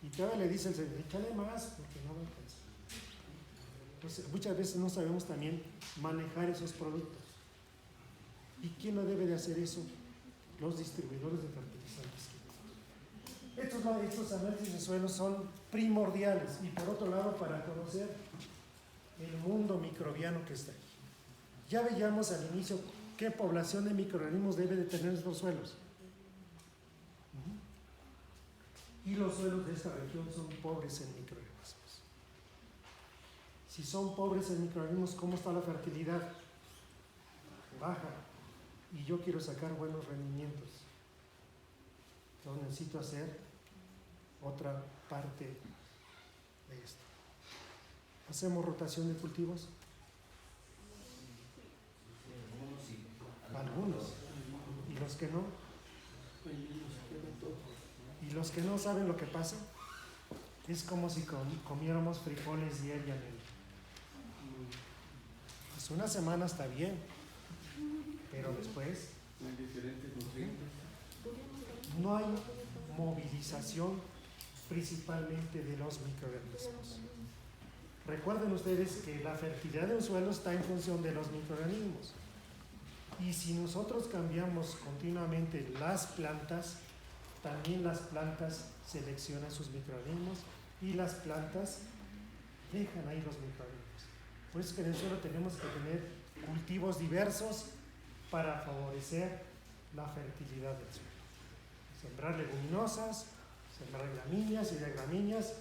Speaker 1: Y todavía le dice el señor, échale más porque no va a alcanzar. Entonces, muchas veces no sabemos también manejar esos productos. ¿Y quién no debe de hacer eso? Los distribuidores de fertilizantes. Estos análisis de suelo son primordiales y por otro lado para conocer el mundo microbiano que está ahí. Ya veíamos al inicio qué población de microorganismos debe de tener estos suelos. Y los suelos de esta región son pobres en microorganismos. Si son pobres en microorganismos, ¿cómo está la fertilidad? Baja. Y yo quiero sacar buenos rendimientos. Entonces necesito hacer otra parte de esto. ¿Hacemos rotación de cultivos? Algunos. ¿Y los que no? ¿Y los que no saben lo que pasa? Es como si comiéramos frijoles diario. Pues una semana está bien, pero después no hay movilización principalmente de los microorganismos. Recuerden ustedes que la fertilidad de un suelo está en función de los microorganismos. Y si nosotros cambiamos continuamente las plantas, también las plantas seleccionan sus microorganismos y las plantas dejan ahí los microorganismos. Por eso que en el suelo tenemos que tener cultivos diversos para favorecer la fertilidad del suelo. Sembrar leguminosas, sembrar gramíneas y de gramíneas.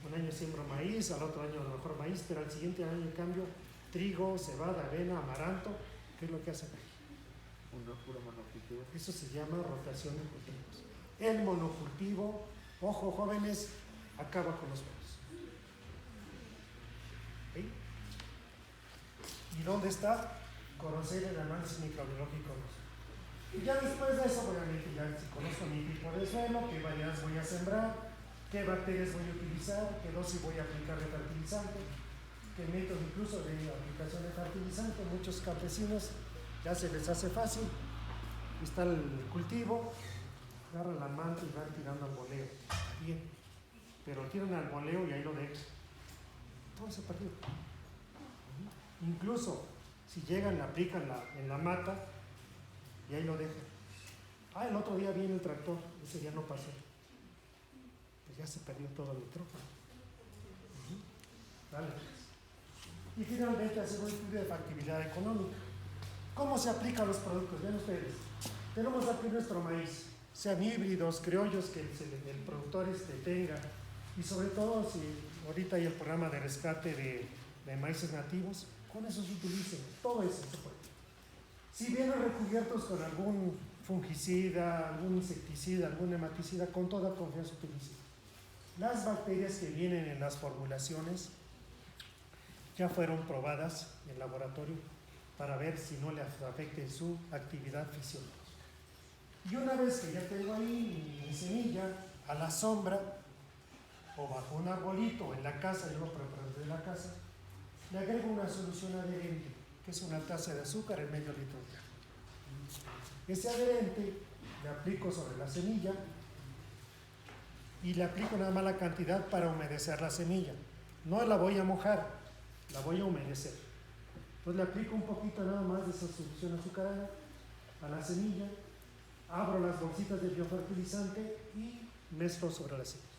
Speaker 1: Un año siembro maíz, al otro año a lo mejor maíz, pero al siguiente año en cambio trigo, cebada, avena, amaranto. ¿Qué es lo que hacen aquí?
Speaker 3: Puro monocultivo.
Speaker 1: Eso se llama rotación de cultivos. El monocultivo, ojo jóvenes, acaba con los suelos. ¿Sí? ¿Y dónde está? Conocer el análisis microbiológico. Y ya después de eso, obviamente, ya si conozco mi tipo de suelo, qué variedades voy a sembrar, qué bacterias voy a utilizar, qué dosis voy a aplicar de fertilizante, qué método incluso de aplicación de fertilizante. Muchos campesinos ya se les hace fácil. Está el cultivo, agarran la manta y van tirando al boleo. Bien, pero tiran al boleo y ahí lo dejan. Todo se perdió. Incluso si llegan, la aplican en la mata y ahí lo dejan. El otro día viene el tractor, ese día no pasó. Pues ya se perdió todo el micrófono. Dale. Y finalmente hacer un estudio de factibilidad económica. ¿Cómo se aplican los productos? Vean ustedes. Tenemos aquí nuestro maíz, sean híbridos, criollos, que el productor tenga. Y sobre todo, si ahorita hay el programa de rescate de maíces nativos, con eso se utilicen. Todo eso se puede. Si vienen recubiertos con algún fungicida, algún insecticida, algún nematicida, con toda confianza utilicen. Las bacterias que vienen en las formulaciones ya fueron probadas en laboratorio para ver si no le afecte su actividad fisiológica. Y una vez que ya tengo ahí mi semilla a la sombra o bajo un arbolito o en la casa, yo lo preparo desde la casa, le agrego una solución adherente, que es una taza de azúcar en medio litro de agua. Ese adherente le aplico sobre la semilla y le aplico nada más la cantidad para humedecer la semilla. No la voy a mojar, la voy a humedecer. Entonces le aplico un poquito nada más de esa solución azucarada a la semilla, abro las bolsitas de biofertilizante y mezclo sobre la semilla.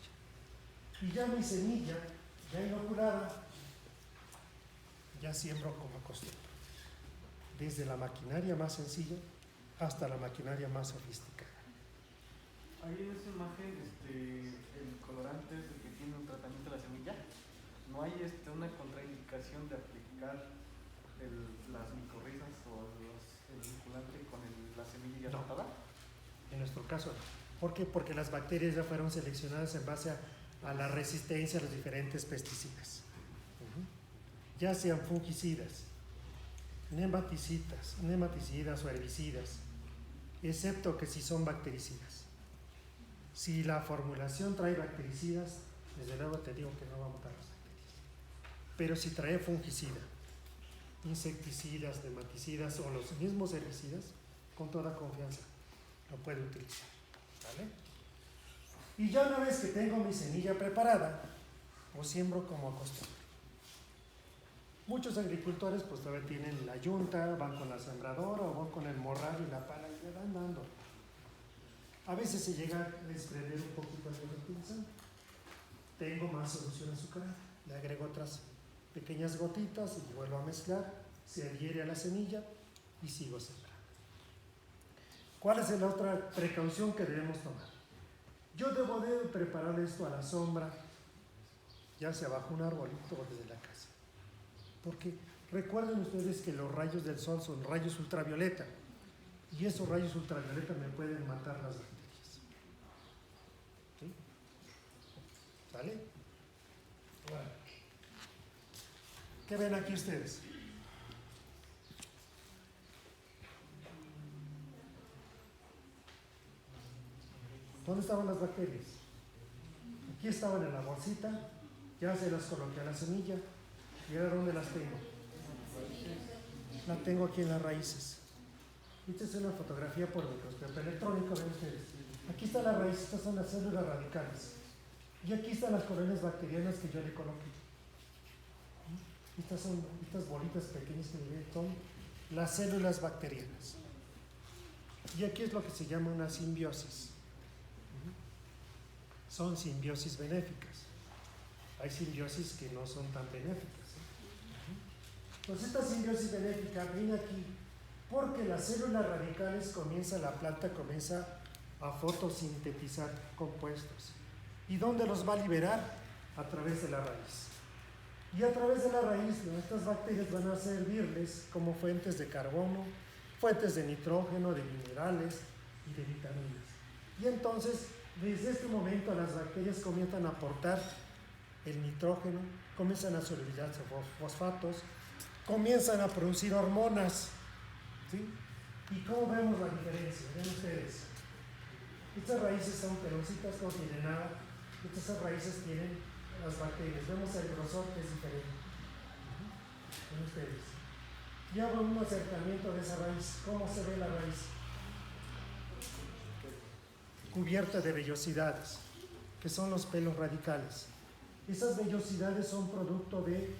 Speaker 1: Y ya mi semilla, ya inoculada, ya siembro como costumbre. Desde la maquinaria más sencilla hasta la maquinaria más sofisticada.
Speaker 4: Ahí en esa imagen, el colorante es el que tiene un tratamiento de la semilla. ¿No hay una contraindicación de aplicar las micorrizas o el vinculante con la semilla ya tratada?
Speaker 1: En nuestro caso, ¿por qué? Porque las bacterias ya fueron seleccionadas en base a la resistencia a los diferentes pesticidas. Ya sean fungicidas, nematicidas o herbicidas, excepto que si son bactericidas. Si la formulación trae bactericidas, desde luego te digo que no va a matar las bacterias. Pero si trae fungicida, insecticidas, nematicidas o los mismos herbicidas, con toda confianza lo puede utilizar. ¿Vale? Y ya una vez que tengo mi semilla preparada, pues siembro como acostumbre. Muchos agricultores pues todavía tienen la yunta, van con la sembradora o van con el morral y la pala y le van dando. A veces se llega a desprender un poquito de fertilizante. Tengo más solución azucarada, le agrego otras pequeñas gotitas y vuelvo a mezclar, se adhiere a la semilla y sigo sembrando. ¿Cuál es la otra precaución que debemos tomar? Yo debo de preparar esto a la sombra, ya sea bajo un arbolito o desde la casa. Porque recuerden ustedes que los rayos del sol son rayos ultravioleta y esos rayos ultravioleta me pueden matar las bacterias. ¿Sí? ¿Sale? Bueno. ¿Qué ven aquí ustedes? ¿Dónde estaban las bacterias? Aquí estaban en la bolsita, ya se las coloqué a la semilla. ¿Y ahora dónde las tengo? La tengo aquí en las raíces. Esta es una fotografía por microscopio electrónico, ven ustedes. Aquí está la raíz, estas son las células radicales. Y aquí están las colonias bacterianas que yo le coloqué. Estas bolitas pequeñas que ven son las células bacterianas. Y aquí es lo que se llama una simbiosis. Son simbiosis benéficas. Hay simbiosis que no son tan benéficas. Entonces esta simbiosis benéfica viene aquí porque las células radicales la planta comienza a fotosintetizar compuestos. ¿Y dónde los va a liberar? A través de la raíz. Y a través de la raíz, estas bacterias van a servirles como fuentes de carbono, fuentes de nitrógeno, de minerales y de vitaminas. Y entonces, desde este momento, las bacterias comienzan a aportar el nitrógeno, comienzan a solubilizarse fosfatos, comienzan a producir hormonas. ¿Sí? ¿Y cómo vemos la diferencia? Ven ustedes. Estas raíces son pelositas, no tienen nada. Estas raíces tienen las bacterias. Vemos el grosor que es diferente. Ven ustedes. Y hago un acercamiento de esa raíz. ¿Cómo se ve la raíz? Cubierta de vellosidades, que son los pelos radicales. Esas vellosidades son producto de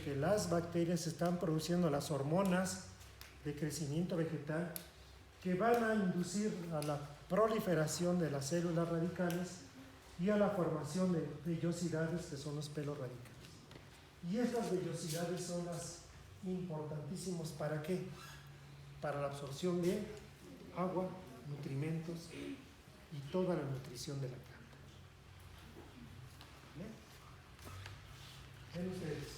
Speaker 1: que las bacterias están produciendo las hormonas de crecimiento vegetal que van a inducir a la proliferación de las células radicales y a la formación de vellosidades que son los pelos radicales. Y estas vellosidades son las importantísimas ¿para qué? Para la absorción de agua, nutrimentos y toda la nutrición de la planta. ¿Ven ustedes?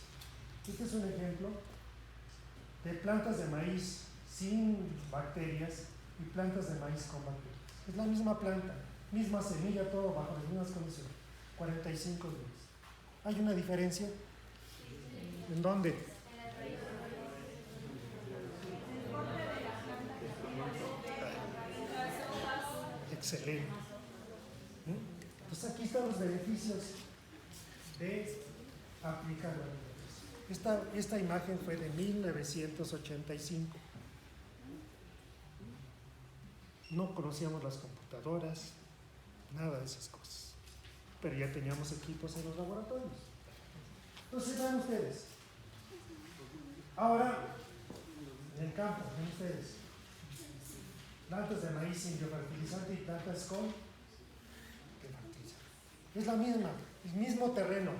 Speaker 1: Este es un ejemplo de plantas de maíz sin bacterias y plantas de maíz con bacterias. Es la misma planta, misma semilla, todo bajo las mismas condiciones. 45 días. ¿Hay una diferencia? ¿En dónde? Excelente. Entonces aquí están los beneficios de aplicar la biología. Esta imagen fue de 1985. No conocíamos las computadoras, nada de esas cosas. Pero ya teníamos equipos en los laboratorios. Entonces, vean ustedes. Ahora, en el campo, ven ustedes. Plantas de maíz sin biofertilizante y plantas con biofertilizante. Es la misma, el mismo terreno.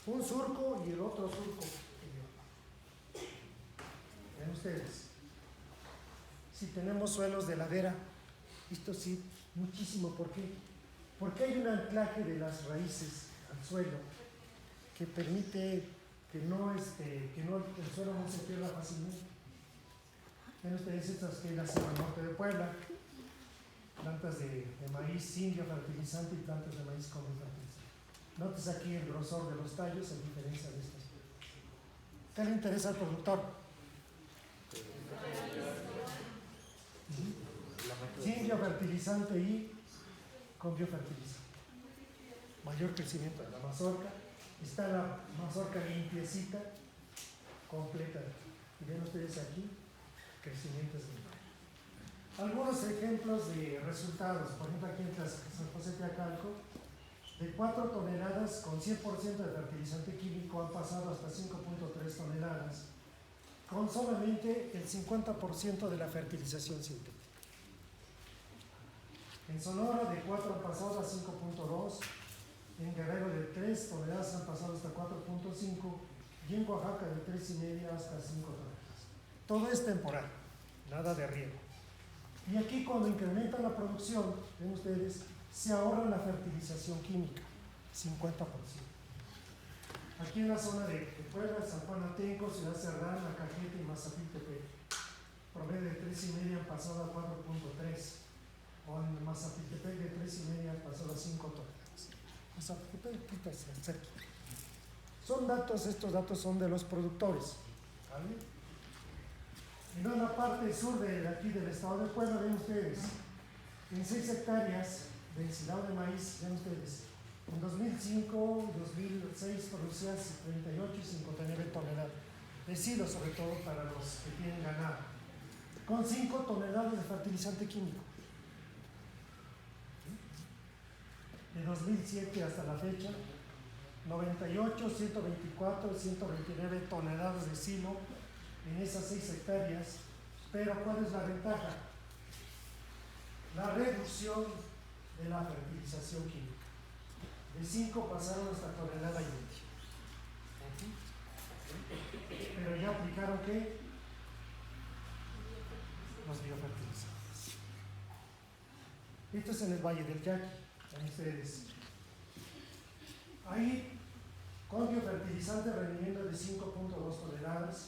Speaker 1: Un surco y el otro surco. Ven ustedes. Si tenemos suelos de ladera, esto sí, muchísimo. ¿Por qué? Porque hay un anclaje de las raíces al suelo que permite que el suelo no se pierda fácilmente. Ven ustedes estas que es la Sierra Norte de Puebla, plantas de maíz sin biofertilizante y plantas de maíz con biofertilizante. Notes aquí el grosor de los tallos en diferencia de estas. ¿Qué le interesa al productor? Sin biofertilizante y con biofertilizante. Mayor crecimiento de la mazorca. Está la mazorca limpiecita, completa. Y ven ustedes aquí, crecimientos de algunos ejemplos de resultados. Por ejemplo, aquí en San José Teacalco, de 4 toneladas con 100% de fertilizante químico han pasado hasta 5.3 toneladas, con solamente el 50% de la fertilización sintética. En Sonora de 4 han pasado a 5.2, en Guerrero de 3 toneladas han pasado hasta 4.5 y en Oaxaca de 3,5 hasta 5 toneladas. Todo es temporal, nada de riego. Y aquí cuando incrementan la producción, ven ustedes, se ahorra la fertilización química, 50%. Aquí en la zona de Puebla, San Juan Atenco, Ciudad Serrana, Cajete y Mazapiltepec, promedio de 3,5 han pasado a 4.3, o en Mazapiltepec de 3,5 han pasado a 5 toneladas. Mazapiltepec, quítase, cerquita. Son datos, estos datos son de los productores, ¿vale? En la parte sur de aquí del estado de Puebla, ven ustedes, en 6 hectáreas densidad de maíz, ven ustedes, en 2005, 2006 producían 38 y 59 toneladas de silo, sobre todo para los que tienen ganado, con 5 toneladas de fertilizante químico. De 2007 hasta la fecha, 98, 124, 129 toneladas de silo en esas 6 hectáreas. Pero ¿cuál es la ventaja? La reducción de la fertilización química. De 5 pasaron hasta tonelada y media. Pero ya aplicaron ¿qué? Los biofertilizantes. Esto es en el Valle del Yaqui, en ustedes. Ahí, con biofertilizante rendimiento de 5.2 toneladas,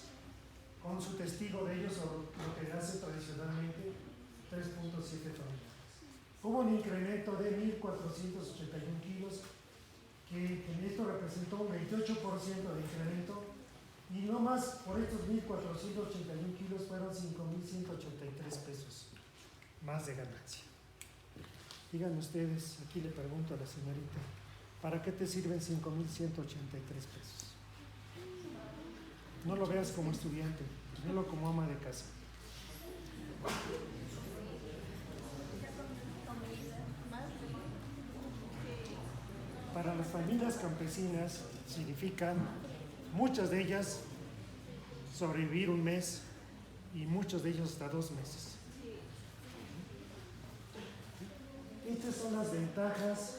Speaker 1: con su testigo de ellos sobre lo que hace tradicionalmente 3.7 toneladas. Hubo un incremento de 1.481 kilos, que en esto representó un 28% de incremento, y no más por estos 1.481 kilos fueron 5.183 pesos más de ganancia. Díganme ustedes, aquí le pregunto a la señorita, ¿para qué te sirven 5.183 pesos? No lo veas como estudiante, velo como ama de casa. Para las familias campesinas significan, muchas de ellas, sobrevivir un mes y muchos de ellos hasta 2 meses. Estas son las ventajas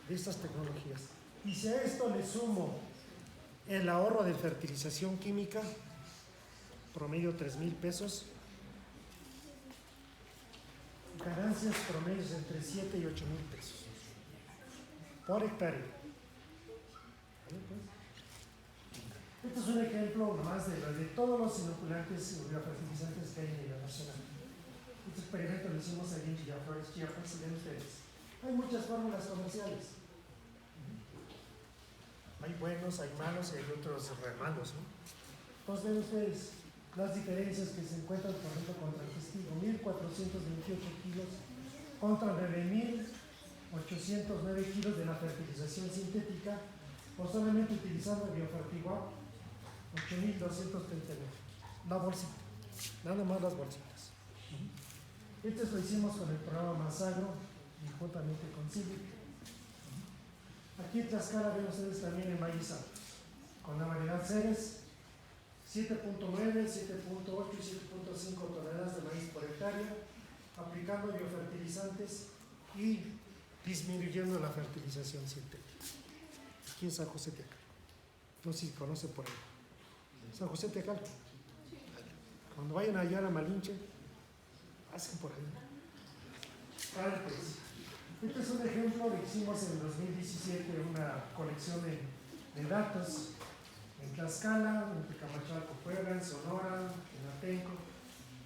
Speaker 1: de estas tecnologías. Y si a esto le sumo el ahorro de fertilización química, promedio 3,000 pesos, ganancias promedios entre 7 y 8,000 pesos por hectárea. Este es un ejemplo más de todos los inoculantes y biofertilizantes que hay a nivel nacional. Este experimento lo hicimos allí en Villaflores, Chiapas, y ven ustedes. Hay muchas fórmulas comerciales. Hay buenos, hay malos y hay otros re malos, ¿no? Entonces ven ustedes las diferencias que se encuentran, por ejemplo, contra el testigo. 1.428 kilos contra 9.809 kilos de la fertilización sintética, o solamente utilizando biofertigua, 8.239. La bolsita, nada más las bolsitas. Esto lo hicimos con el programa Masagro y juntamente con CIVIC. Aquí en Tlaxcala ven ustedes también en maíz alto, con la variedad Ceres, 7.9, 7.8 y 7.5 toneladas de maíz por hectárea, aplicando biofertilizantes y disminuyendo la fertilización sintética. Aquí en San José Tecal. No sé si conoce por ahí. San José Tecal. Cuando vayan allá a Malinche, hacen por ahí. Pues, este es un ejemplo que hicimos en 2017, una colección de datos en Tlaxcala, en Tecamachalco, Puebla, en Sonora, en Atenco.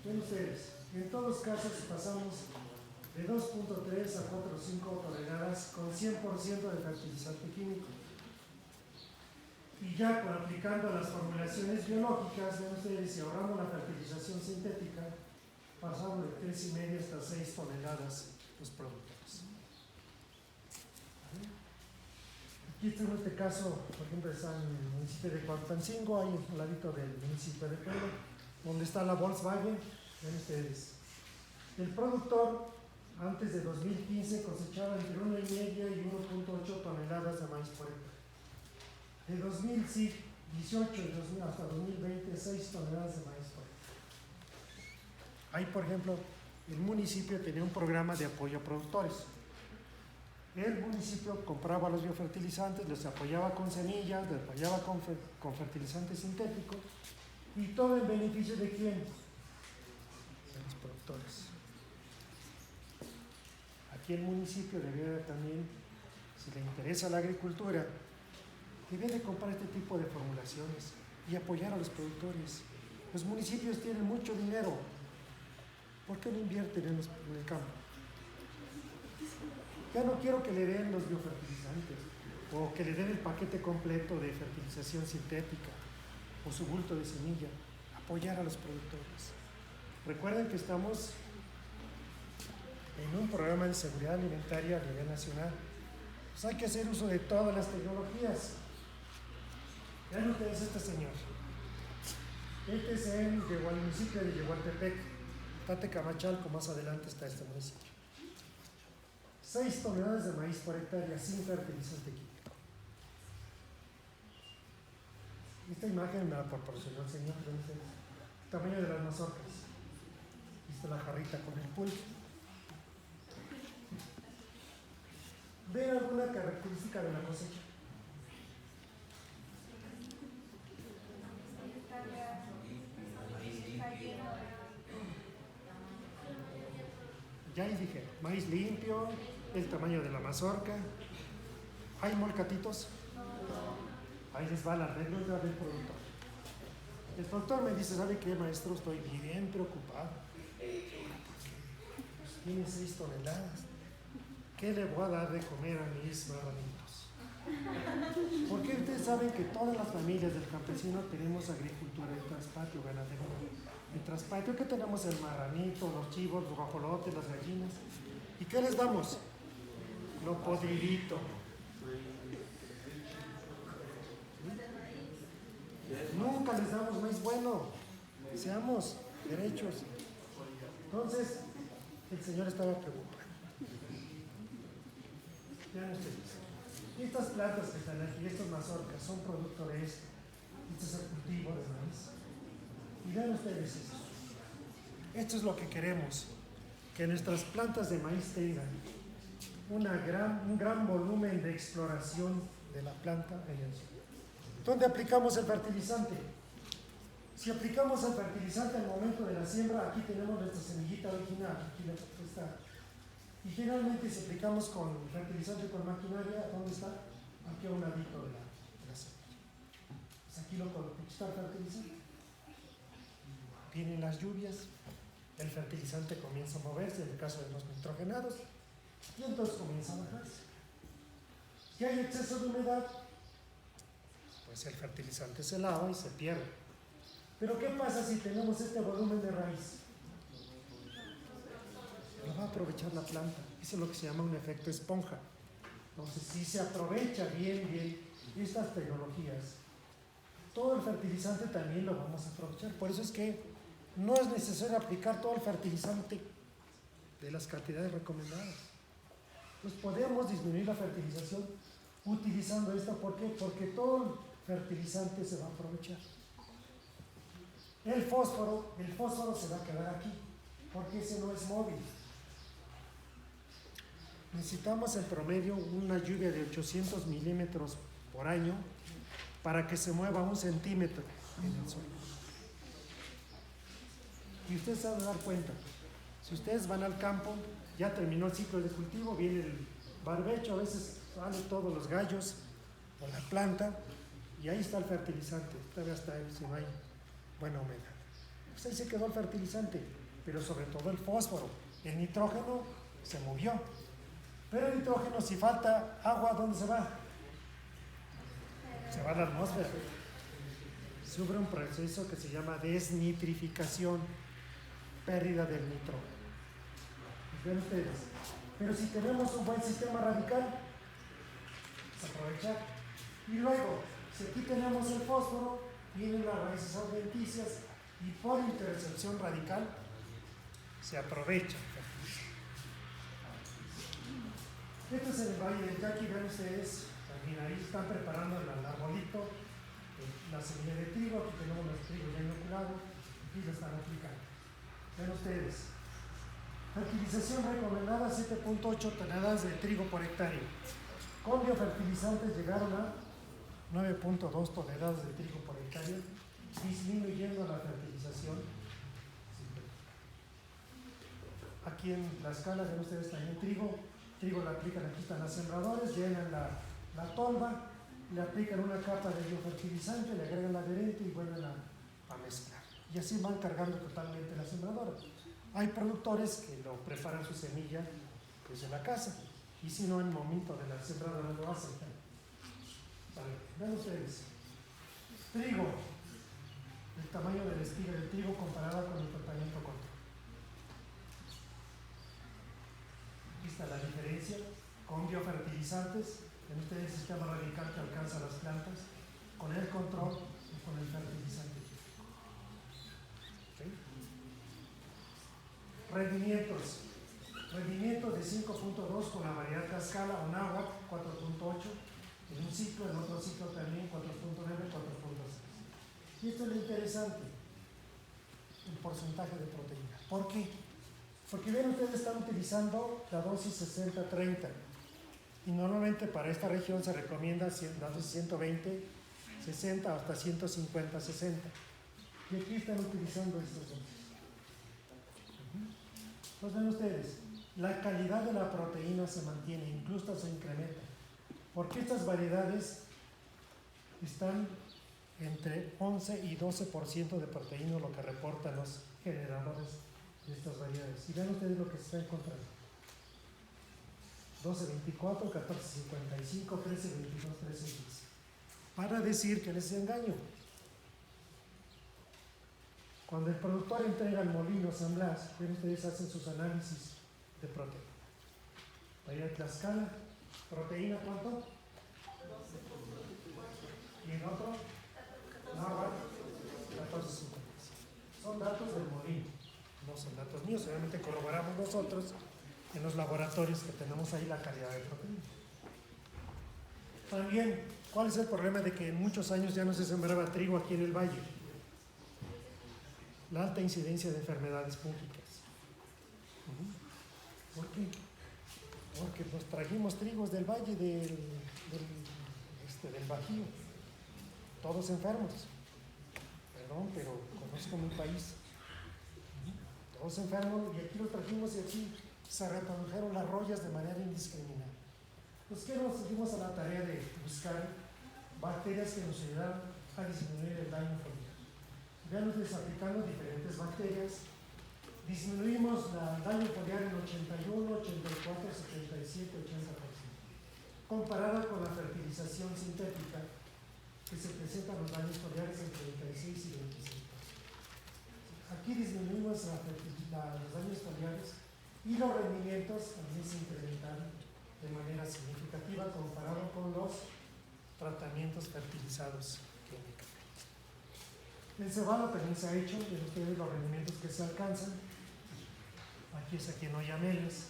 Speaker 1: Ven ustedes, en todos los casos pasamos de 2.3 a 4.5 toneladas con 100% de fertilizante químico. Y ya con aplicando las formulaciones biológicas, ven ustedes, y ahorrando la fertilización sintética, pasamos de 3,5 hasta 6 toneladas los productores. Aquí está en este caso, por ejemplo, está en el municipio de Cuauhtancingo, ahí al ladito del municipio de Puebla, donde está la Volkswagen. Ven ustedes, el productor antes de 2015 cosechaba entre 1,5 y 1.8 toneladas de maíz por hectárea. De 2018 hasta 2020, 6 toneladas de maíz por hectárea. Ahí, por ejemplo, el municipio tenía un programa de apoyo a productores. El municipio compraba los biofertilizantes, les apoyaba con semillas, les apoyaba con fertilizante sintético, y todo en beneficio de quién? De los productores. Aquí el municipio debería también, si le interesa la agricultura, debe de comprar este tipo de formulaciones y apoyar a los productores. Los municipios tienen mucho dinero, ¿por qué no invierten en el campo? Ya no quiero que le den los biofertilizantes o que le den el paquete completo de fertilización sintética o su bulto de semilla. Apoyar a los productores. Recuerden que estamos en un programa de seguridad alimentaria a nivel nacional, pues hay que hacer uso de todas las tecnologías. Vean ustedes este señor. Este es el municipio de Yehualtepec, Tatecamachalco, más adelante está este municipio. 6 toneladas de maíz por hectárea sin fertilizante químico. Esta imagen me la proporcionó el señor, el tamaño de las mazorcas. Viste la jarrita con el pulque. ¿Ven alguna característica de la cosecha? Ya les dije, maíz limpio, el tamaño de la mazorca. ¿Hay molcatitos? Ahí les va la regla del productor. El productor me dice, ¿sabe qué, maestro? Estoy bien preocupado. Pues tiene 6 toneladas. ¿Qué le voy a dar de comer a mis marranitos? Porque ustedes saben que todas las familias del campesino tenemos agricultura de traspatio, ganadería de traspatio, que tenemos el marranito, los chivos, los guajolotes, las gallinas. ¿Y qué les damos? Lo podridito. Nunca les damos maíz bueno. Seamos derechos. Entonces, el Señor estaba preocupado. Vean ustedes. Estas plantas que están aquí, estas mazorcas, son producto de esto. Este es el cultivo de maíz. Y vean ustedes esto. Esto es lo que queremos. Que nuestras plantas de maíz tengan un gran volumen de exploración de la planta en el suelo. ¿Dónde aplicamos el fertilizante? Si aplicamos el fertilizante al momento de la siembra, aquí tenemos nuestra semillita original, aquí está. Y generalmente si aplicamos con fertilizante con maquinaria, ¿dónde está? Aquí a un ladito de la semilla. Pues aquí está el fertilizante. Vienen las lluvias, el fertilizante comienza a moverse, en el caso de los nitrogenados, y entonces comienza a bajarse. Si hay exceso de humedad, pues el fertilizante se lava y se pierde. Pero ¿qué pasa si tenemos este volumen de raíz? Lo va a aprovechar la planta. Eso es lo que se llama un efecto esponja. Entonces, si se aprovecha bien estas tecnologías, todo el fertilizante también lo vamos a aprovechar. Por eso es que no es necesario aplicar todo el fertilizante de las cantidades recomendadas. Pues podemos disminuir la fertilización utilizando esto. ¿Por qué? Porque todo el fertilizante se va a aprovechar. El fósforo se va a quedar aquí, porque ese no es móvil. Necesitamos en promedio una lluvia de 800 milímetros por año para que se mueva 1 centímetro en el suelo. Y ustedes se van a dar cuenta, si ustedes van al campo, ya terminó el ciclo de cultivo, viene el barbecho, a veces salen todos los gallos o la planta, y ahí está el fertilizante, todavía está ahí, si no hay buena humedad. Pues ahí se quedó el fertilizante, pero sobre todo el fósforo. El nitrógeno se movió, pero el nitrógeno, si falta agua, ¿dónde se va? Se va a la atmósfera. Sufre un proceso que se llama desnitrificación, pérdida del nitrógeno. Ven ustedes. Pero si tenemos un buen sistema radical, aprovechar. Y luego, si aquí tenemos el fósforo, vienen las raíces adventicias y por intercepción radical se aprovecha. Este es el valle del Yaqui, ven ustedes, también ahí están preparando el arbolito, la semilla de trigo, aquí tenemos el trigo ya inoculado, aquí lo están aplicando. Ven ustedes, fertilización recomendada 7.8 toneladas de trigo por hectárea. Con biofertilizantes llegaron a 9.2 toneladas de trigo por hectárea, disminuyendo la fertilización. Aquí en la escala ven ustedes también trigo la aplican, aquí están los sembradores, llenan la tolva, le aplican una capa de biofertilizante, le agregan la adherente y vuelven a mezclar. Y así van cargando totalmente la sembradora. Hay productores que lo preparan su semilla desde la casa, y si no, en el momento de la sembradora lo hacen. Vale, vean ustedes. Trigo, el tamaño de la espiga del trigo comparada con el tratamiento contra. está la diferencia con biofertilizantes, en este sistema radical que alcanza las plantas, con el control y con el fertilizante. ¿Sí? Rendimientos. Rendimiento de 5.2 con la variedad Cascala o Náhuatl, 4.8 en un ciclo, en otro ciclo también 4.9, 4.6. Y esto es lo interesante, el porcentaje de proteína. ¿Por qué? Porque ven, ustedes están utilizando la dosis 60-30 y normalmente para esta región se recomienda la dosis 120, 60 hasta 150, 60. Y aquí están utilizando estos dosis. Entonces ven ustedes, la calidad de la proteína se mantiene, incluso se incrementa, porque estas variedades están entre 11 y 12% de proteína, lo que reportan los generadores de estas variedades. Y vean ustedes lo que se está encontrando: 12-24, 14-55, 13-22, 13-15. Para decir que les engaño. Cuando el productor entrega al molino San Blas, ven ustedes, hacen sus análisis de proteína. Vaya a Tlaxcala, proteína, ¿cuánto? 12. ¿Y en otro? Náhuatl, 14.55. Son datos del molino, no son datos míos. Obviamente corroboramos nosotros en los laboratorios que tenemos ahí la calidad de proteína. También, ¿cuál es el problema de que en muchos años ya no se sembraba trigo aquí en el valle? La alta incidencia de enfermedades fúngicas. ¿Por qué? Porque nos trajimos trigos del valle del Bajío, todos enfermos. Perdón, pero conozco mi país. Todos enfermos, y aquí lo trajimos y aquí se reprodujeron las rollas de manera indiscriminada. Pues que nos dimos a la tarea de buscar bacterias que nos ayudaran a disminuir el daño foliar. Vean ustedes, aplicando diferentes bacterias, disminuimos el daño foliar en 81, 84, 77, 80%. Comparada con la fertilización sintética, que se presentan los daños foliares en 36 y 26%. Aquí disminuimos los daños foliares y los rendimientos también se incrementaron de manera significativa comparado con los tratamientos fertilizados químicos. En cebada también se ha hecho, de ustedes los rendimientos que se alcanzan. Aquí es aquí en Oyameles.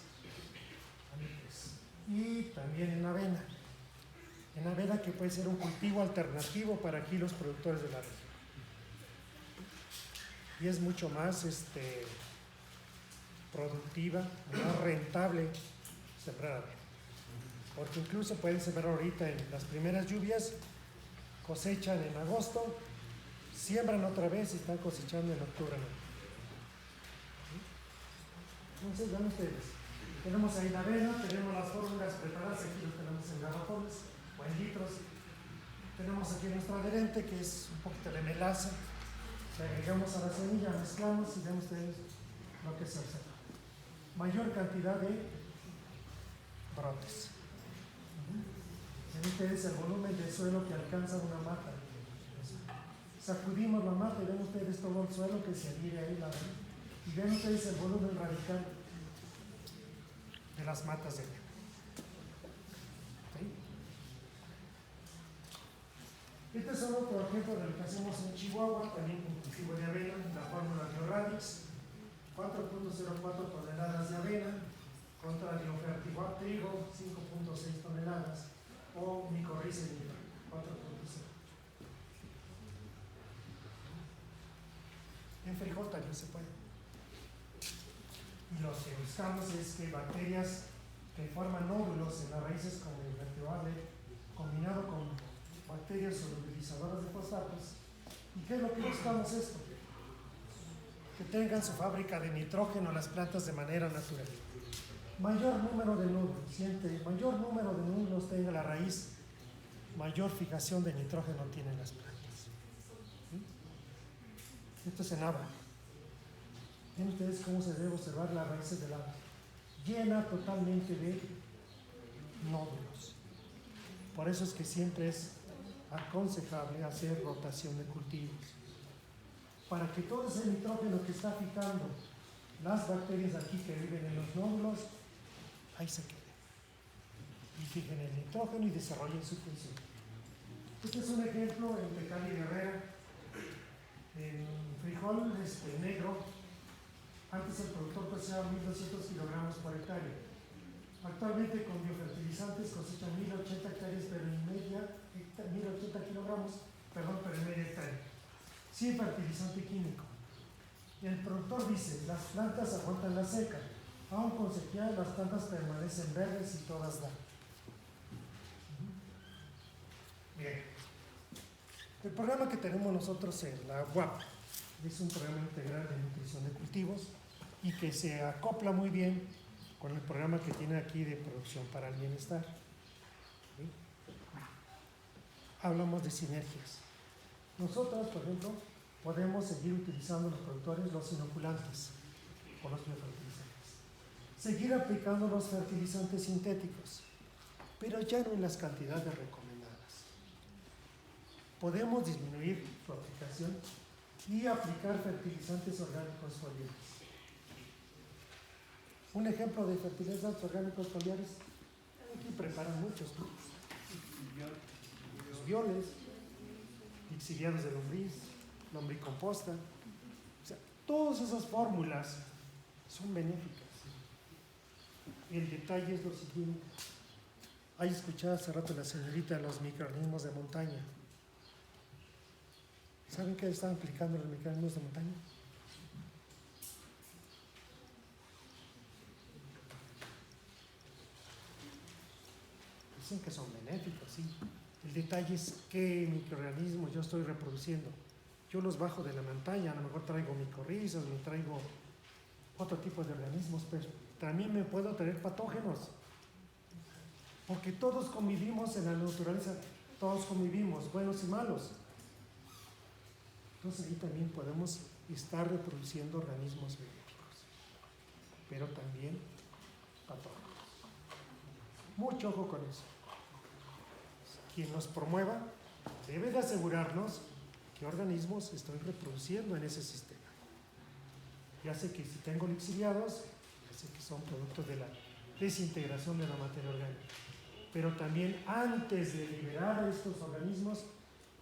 Speaker 1: Y también en avena. En avena, que puede ser un cultivo alternativo para aquí los productores de la región. Y es mucho más productiva, más rentable sembrar avena. Porque incluso pueden sembrar ahorita en las primeras lluvias, cosechan en agosto, siembran otra vez y están cosechando en octubre. Entonces, vean ustedes, tenemos ahí la avena, tenemos las fórmulas preparadas, aquí lo tenemos en garrafones o en litros. Tenemos aquí nuestro adherente, que es un poquito de melaza. Le agregamos a la semilla, mezclamos y ven ustedes lo que se observa. Mayor cantidad de brotes. Ven ustedes el volumen de suelo que alcanza una mata. Sacudimos la mata y ven ustedes todo el suelo que se adhiere ahí. Y ven ustedes el volumen radical de las matas de avena. ¿Sí? Este es solo otro ejemplo de lo que hacemos en Chihuahua, también con cultivo de avena, la fórmula Bioradix, 4.04 toneladas de avena contra Biofertiguat trigo, 5.6 toneladas, o micorriza 4.0. En frijol también se puede. Y lo que buscamos es que bacterias que forman nódulos en las raíces con el vertebrado combinado con bacterias solubilizadoras de fosfatos. ¿Y qué es lo que buscamos esto? Que tengan su fábrica de nitrógeno las plantas de manera natural. Mayor número de nódulos, mayor número de nódulos tenga la raíz, mayor fijación de nitrógeno tienen las plantas. ¿Sí? Esto es en agua. Ven ustedes cómo se debe observar las raíces del agua. Llena totalmente de nódulos. Por eso es que siempre es aconsejable hacer rotación de cultivos. Para que todo ese nitrógeno que está fijando las bacterias aquí que viven en los nódulos ahí se quede. Y fijen el nitrógeno y desarrollen su función. Este es un ejemplo en Tecali Guerrera, en frijol negro. Antes el productor cosechaba 1.200 kilogramos por hectárea. Actualmente con biofertilizantes cosechan 1.080 hectáreas, pero en media, 1.080 kilogramos, pero en media hectárea. Sin fertilizante químico. El productor dice, las plantas aguantan la seca. Aún con sequía, las plantas permanecen verdes y todas dan. Bien. El programa que tenemos nosotros en la UAP es un programa integral de nutrición de cultivos y que se acopla muy bien con el programa que tiene aquí de producción para el bienestar. ¿Sí? Hablamos de sinergias. Nosotros, por ejemplo, podemos seguir utilizando los productores los inoculantes o los biofertilizantes. Seguir aplicando los fertilizantes sintéticos, pero ya no en las cantidades recomendadas. Podemos disminuir su aplicación y aplicar fertilizantes orgánicos foliares. Un ejemplo de fertilizantes orgánicos foliares, aquí preparan muchos, ¿no? Los violes, lixiviados de lombriz, lombricomposta. O sea, todas esas fórmulas son benéficas. El detalle es lo siguiente. Hay escuchado hace rato la señorita los microorganismos de montaña. ¿Saben qué están aplicando los microorganismos de montaña? Dicen que son benéficos, sí. El detalle es qué microorganismos yo estoy reproduciendo. Yo los bajo de la montaña, a lo mejor traigo micorrizas, me traigo otro tipo de organismos, pero también me puedo traer patógenos. Porque todos convivimos en la naturaleza, todos convivimos, buenos y malos. Entonces ahí también podemos estar reproduciendo organismos benéficos, pero también patógenos. Mucho ojo con eso. Quien nos promueva debe de asegurarnos qué organismos estoy reproduciendo en ese sistema. Ya sé que si tengo lixiviados, ya sé que son productos de la desintegración de la materia orgánica. Pero también antes de liberar estos organismos,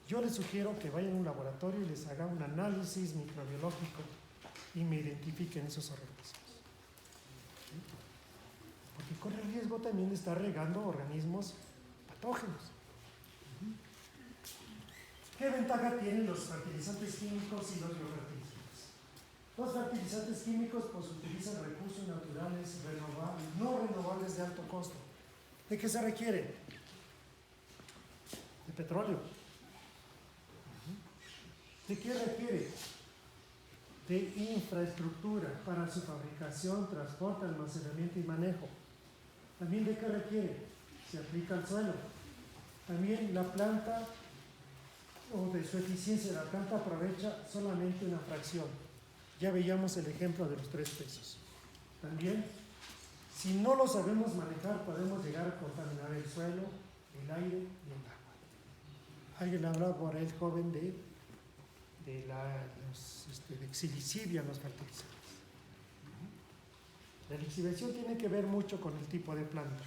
Speaker 1: yo les sugiero que vayan a un laboratorio y les haga un análisis microbiológico y me identifiquen esos organismos. ¿Sí? Porque corre el riesgo también de estar regando organismos patógenos. ¿Qué ventaja tienen los fertilizantes químicos y los biofertilizantes? Los fertilizantes químicos pues utilizan recursos naturales no renovables de alto costo. ¿De qué se requiere? De petróleo. ¿De qué requiere? De infraestructura para su fabricación, transporte, almacenamiento y manejo. ¿También de qué requiere? Se aplica al suelo. También la planta, o de su eficiencia, la planta aprovecha solamente una fracción. Ya veíamos el ejemplo de los 3 pesos. También, si no lo sabemos manejar, podemos llegar a contaminar el suelo, el aire y el agua. Alguien hablaba por el joven de exilicidia en los fertilizantes. La lixiviación tiene que ver mucho con el tipo de planta.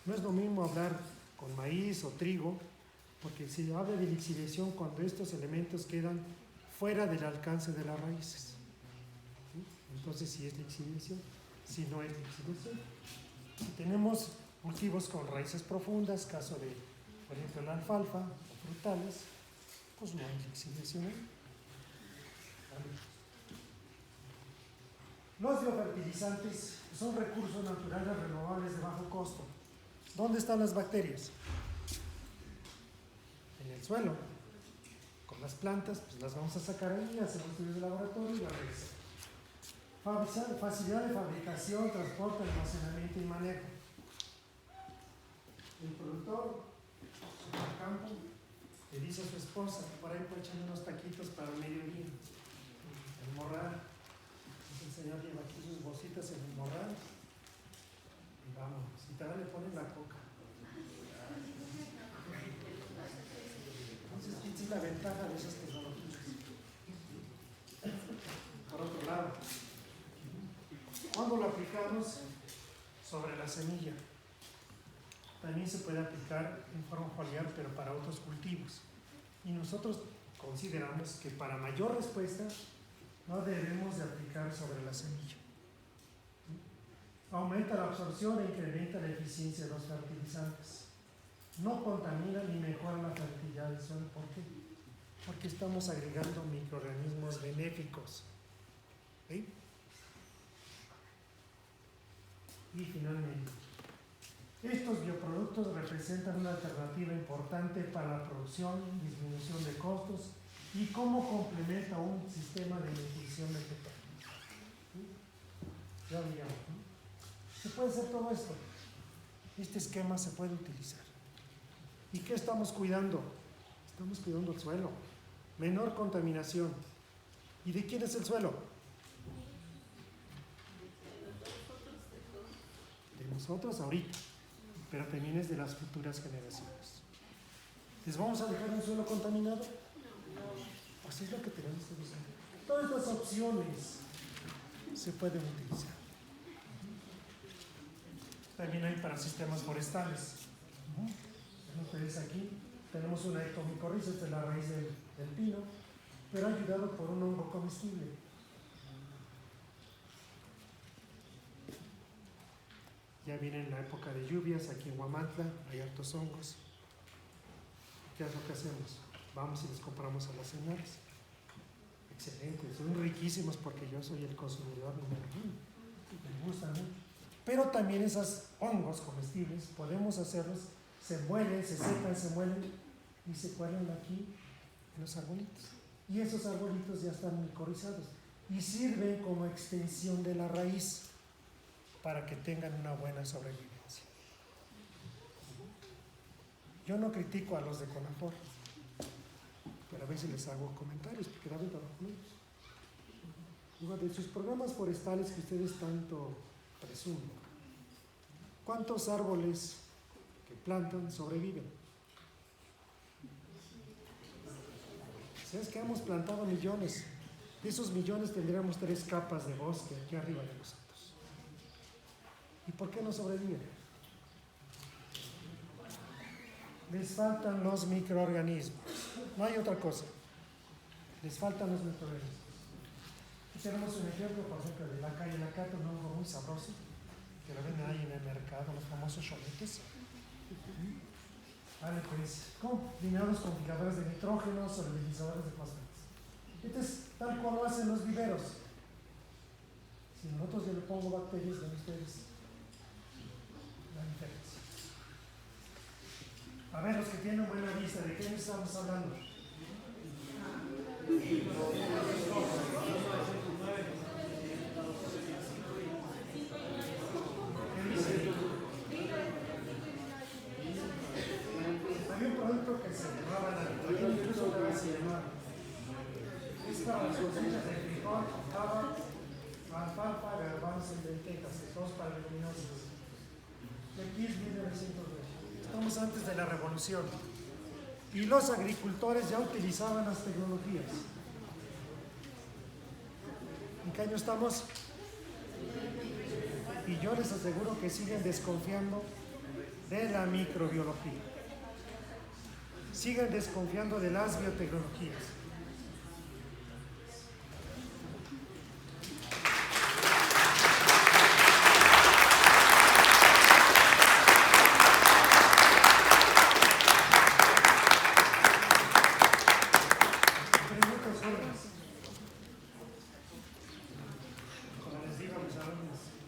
Speaker 1: No es lo mismo hablar con maíz o trigo, porque se habla de lixiviación cuando estos elementos quedan fuera del alcance de las raíces. ¿Sí? Entonces sí es lixiviación, si no es lixiviación. Si tenemos cultivos con raíces profundas, caso de, por ejemplo, la alfalfa o frutales, pues no hay lixiviación ahí. Los biofertilizantes son recursos naturales renovables de bajo costo. ¿Dónde están las bacterias? En el suelo. Con las plantas, pues las vamos a sacar ahí, hacemos estudios de laboratorio y las regresamos. Facilidad de fabricación, transporte, almacenamiento y manejo. El productor en el campo le dice a su esposa que por ahí puede echarle unos taquitos para el mediodía. El morral. El señor lleva aquí sus bolsitas en el morral y vamos, y también le ponen la coca. Entonces, esta es la ventaja de esas tecnologías. Por otro lado, cuando lo aplicamos sobre las semilla. También se puede aplicar en forma foliar, pero para otros cultivos. Y nosotros consideramos que para mayor respuesta no debemos de aplicar sobre la semilla. Aumenta la absorción e incrementa la eficiencia de los fertilizantes. No contamina ni mejora la fertilidad del suelo. ¿Por qué? Porque estamos agregando microorganismos benéficos. ¿Sí? Y finalmente, estos bioproductos representan una alternativa importante para la producción, disminución de costos y cómo complementa un sistema de nutrición vegetal. ¿Sí? Ya digamos, ¿no? Se puede hacer todo esto. Este esquema se puede utilizar. ¿Y qué estamos cuidando? Estamos cuidando el suelo. Menor contaminación. ¿Y de quién es el suelo? De nosotros ahorita, pero también es de las futuras generaciones. ¿Les vamos a dejar un suelo contaminado? Pues es lo que tenemos que usar. Todas estas opciones se pueden utilizar. También hay para sistemas forestales. Ustedes aquí tenemos una ectomicorriza, esta es la raíz del pino, pero ayudado por un hongo comestible. Ya viene la época de lluvias, aquí en Huamantla hay hartos hongos. ¿Qué es lo que hacemos? Vamos y les compramos a las señoras. Excelentes, son riquísimos porque yo soy el consumidor número uno. Me gustan mucho. Pero también esos hongos comestibles podemos hacerlos, se muelen, se secan, se muelen y se cuelan aquí en los arbolitos. Y esos arbolitos ya están micorrizados y sirven como extensión de la raíz para que tengan una buena sobrevivencia. Yo no critico a los de CONAFOR, pero a veces les hago comentarios porque daban trabajo con ellos. Digo, de sus programas forestales que ustedes tanto presumen, ¿cuántos árboles que plantan sobreviven? ¿Sabes que hemos plantado millones? De esos millones tendríamos 3 capas de bosque aquí arriba de nosotros. ¿Y por qué no sobreviven? Les faltan los microorganismos. No hay otra cosa. Les faltan los microorganismos. Aquí tenemos un ejemplo, por ejemplo, de la calle Lacato, un hongo muy sabroso, que lo venden ahí en el mercado, los famosos choletes. Vale, pues, combinados con fijadores de nitrógeno, solubilizadores de fosfatos. Entonces, tal cual lo hacen los viveros. Si nosotros yo le pongo bacterias, ven ustedes la diferencia. A ver, los que tienen buena vista, ¿de qué estamos hablando? Había un producto que se llamaba la nitrogen, incluso todavía se llamaba. Es para las cosechas de frijol, cava, alfalfa, garbanzo y lentejas, todos para leguminosas. De aquí es 1920. Estamos antes de la revolución. Y los agricultores ya utilizaban las tecnologías. ¿En qué año estamos? Y yo les aseguro que siguen desconfiando de la microbiología. Siguen desconfiando de las biotecnologías.